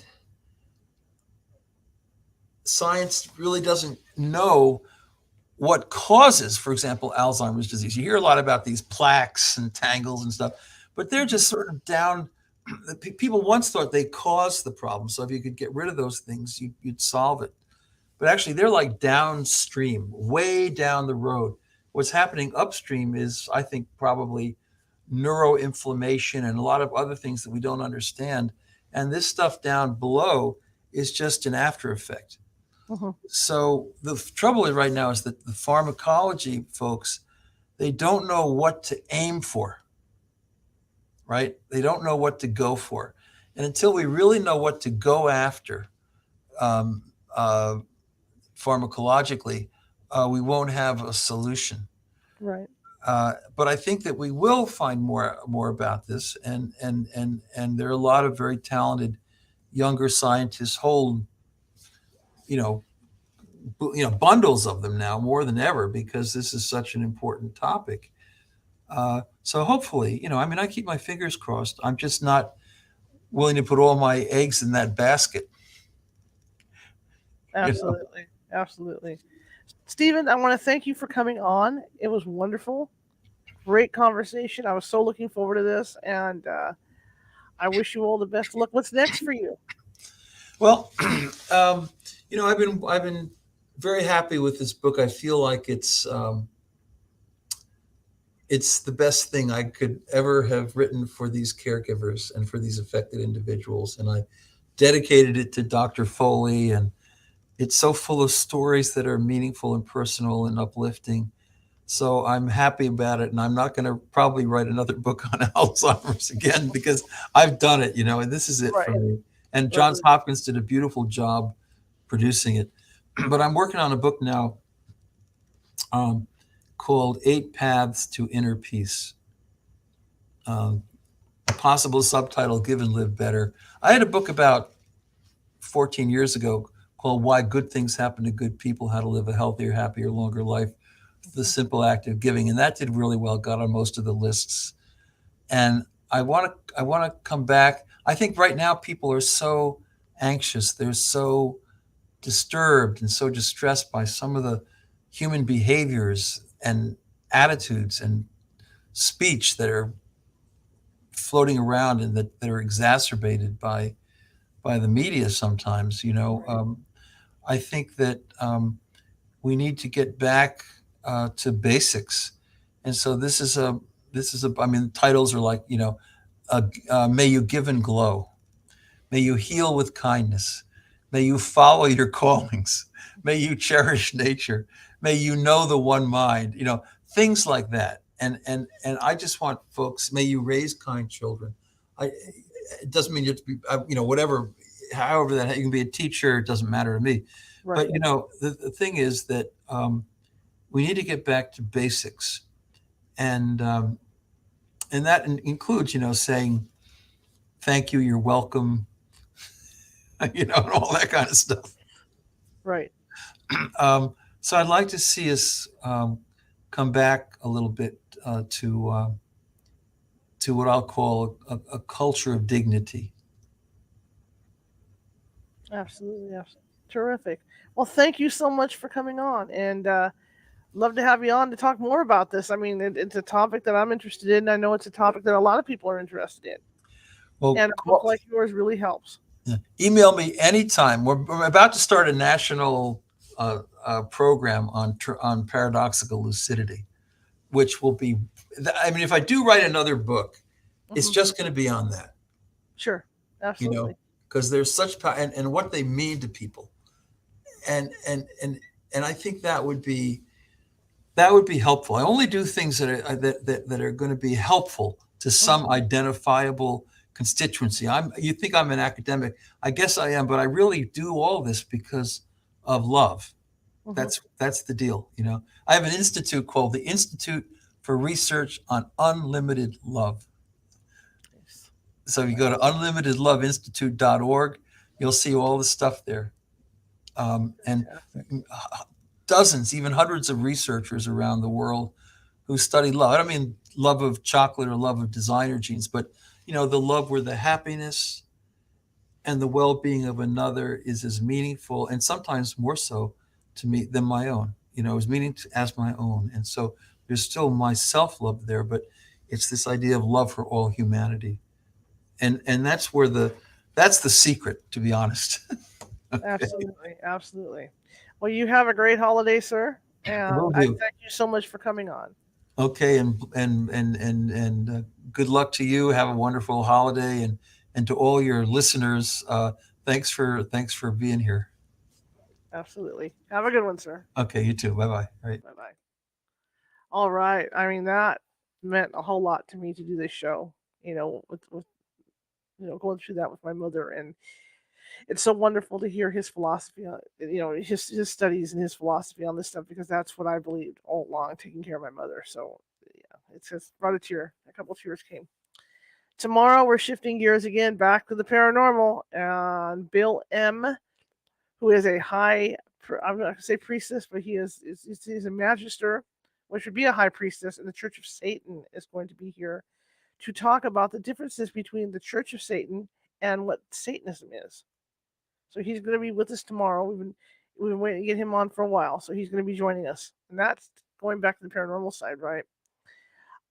science really doesn't know what causes, for example, Alzheimer's disease. You hear a lot about these plaques and tangles and stuff, but they're just sort of down. People once thought they caused the problem. So if you could get rid of those things, you'd solve it. But actually, they're like downstream, way down the road. What's happening upstream is, I think, probably neuroinflammation and a lot of other things that we don't understand. And this stuff down below is just an after effect. So the trouble right now is that the pharmacology folks, they don't know what to aim for, right? They don't know what to go for. And until we really know what to go after pharmacologically, we won't have a solution. Right. But I think that we will find more about this, and there are a lot of very talented younger scientists, whole bundles of them now, more than ever, because this is such an important topic. So hopefully, I keep my fingers crossed. I'm just not willing to put all my eggs in that basket. Absolutely. Absolutely. Stephen, I want to thank you for coming on. It was wonderful. Great conversation. I was so looking forward to this, and I wish you all the best of luck. What's next for you? Well, I've been very happy with this book. I feel like it's the best thing I could ever have written for these caregivers and for these affected individuals. And I dedicated it to Dr. Foley, and it's so full of stories that are meaningful and personal and uplifting. So I'm happy about it. And I'm not going to probably write another book on Alzheimer's again, because I've done it, and this is it for me. And Johns Hopkins did a beautiful job producing it. But I'm working on a book now called 8 Paths to Inner Peace. A possible subtitle, Give and Live Better. I had a book about 14 years ago called Why Good Things Happen to Good People, How to Live a Healthier, Happier, Longer Life, The Simple Act of Giving. And that did really well, got on most of the lists. And I want to come back. I think right now people are so anxious. They're so disturbed and so distressed by some of the human behaviors and attitudes and speech that are floating around and that are exacerbated by the media sometimes. I think that we need to get back to basics. And so this is titles are like, may you give and glow. May you heal with kindness. May you follow your callings. May you cherish nature. May you know the one mind, things like that. And I just want folks, may you raise kind children. It doesn't mean you have to be, whatever, however that, you can be a teacher, it doesn't matter to me. Right. But, the thing is that we need to get back to basics. And that includes, saying, thank you, you're welcome, and all that kind of stuff. Right. So I'd like to see us come back a little bit to what I'll call a culture of dignity. Absolutely. Terrific. Well, thank you so much for coming on, and love to have you on to talk more about this. It's a topic that I'm interested in. I know it's a topic that a lot of people are interested in. Well, and a book like yours really helps. Yeah. Email me anytime. We're about to start a national program on paradoxical lucidity, which will be, I mean, if I do write another book, it's Mhm. just going to be on that, Sure. you know, Absolutely. because there's such power and what they mean to people. And, and, and, and I think that would be helpful. I only do things that are going to be helpful to some Mhm. identifiable constituency. You think I'm an academic? I guess I am, but I really do all this because of love. Mhm. That's the deal. You know, I have an institute called the Institute for Research on Unlimited Love. Yes. So if you go to unlimitedloveinstitute.org, you'll see all the stuff there. And Fantastic. dozens, even hundreds of researchers around the world who study love. I don't mean love of chocolate or love of designer jeans, but the love where the happiness and the well-being of another is as meaningful and sometimes more so to me than my own. As meaning as my own. And so there's still my self-love there, but it's this idea of love for all humanity. And that's the secret, to be honest. Okay. Absolutely. Absolutely. Well, you have a great holiday, sir, and Will I do. thank you so much for coming on. Okay, and good luck to you. Have a wonderful holiday, and to all your listeners, thanks for being here. Absolutely. Have a good one, sir. Okay, you too. Bye bye. Right. Bye bye. All right. I mean, that meant a whole lot to me to do this show. With going through that with my mother, and it's so wonderful to hear his philosophy on, his studies and his philosophy on this stuff, because that's what I believed all along, taking care of my mother. So yeah, it's just brought a tear. A couple tears came. Tomorrow we're shifting gears again back to the paranormal, and Bill M, who is a I'm not going to say priestess, but he's a magister, which would be a high priestess in the Church of Satan, is going to be here to talk about the differences between the Church of Satan and what Satanism is. So he's going to be with us tomorrow. We've been waiting to get him on for a while, so he's going to be joining us. And that's going back to the paranormal side, right?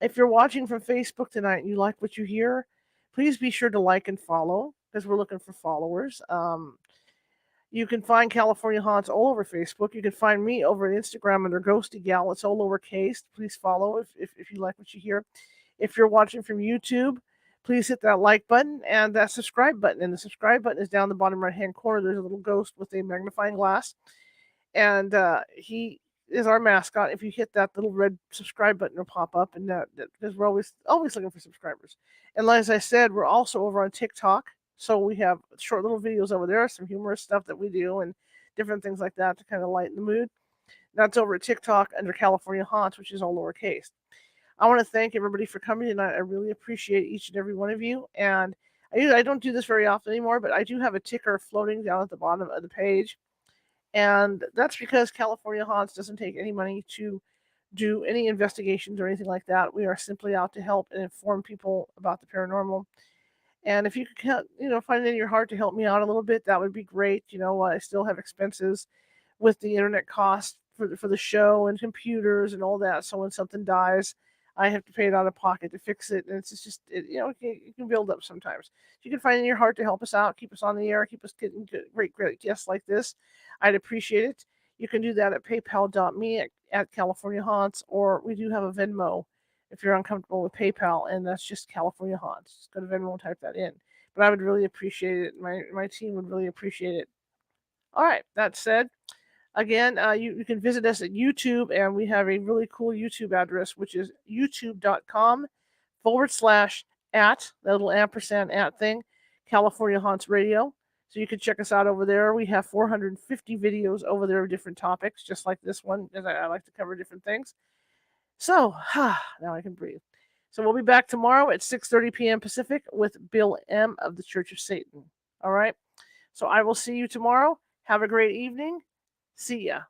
If you're watching from Facebook tonight and you like what you hear, please be sure to like and follow, because we're looking for followers. You can find California Haunts all over Facebook. You can find me over at Instagram under Ghosty Gal. It's all lowercase. Please follow if you like what you hear. If you're watching from YouTube, please hit that like button and that subscribe button. And the subscribe button is down the bottom right hand corner. There's a little ghost with a magnifying glass, and he is our mascot. If you hit that little red subscribe button, will pop up, and that because we're always looking for subscribers. And as I said, we're also over on TikTok, so we have short little videos over there, some humorous stuff that we do, and different things like that to kind of lighten the mood. That's over at TikTok under California Haunts, which is all lowercase. I want to thank everybody for coming tonight. I really appreciate each and every one of you. And I don't do this very often anymore, but I do have a ticker floating down at the bottom of the page. And that's because California Haunts doesn't take any money to do any investigations or anything like that. We are simply out to help and inform people about the paranormal. And if you could, find it in your heart to help me out a little bit, that would be great. I still have expenses with the internet cost for the show and computers and all that. So when something dies, I have to pay it out of pocket to fix it, and it's just it can build up sometimes. If you can find it in your heart to help us out, keep us on the air, keep us getting great guests like this, I'd appreciate it. You can do that at paypal.me at California Haunts, or we do have a Venmo if you're uncomfortable with PayPal, and that's just California Haunts. Just go to Venmo and type that in. But I would really appreciate it. My team would really appreciate it. All right, that said, again, you can visit us at YouTube, and we have a really cool YouTube address, which is youtube.com/ at, that little ampersand at thing, California Haunts Radio. So you can check us out over there. We have 450 videos over there of different topics, just like this one, as I like to cover different things. So, now I can breathe. So we'll be back tomorrow at 6:30 p.m. Pacific with Bill M. of the Church of Satan. All right? So I will see you tomorrow. Have a great evening. See ya.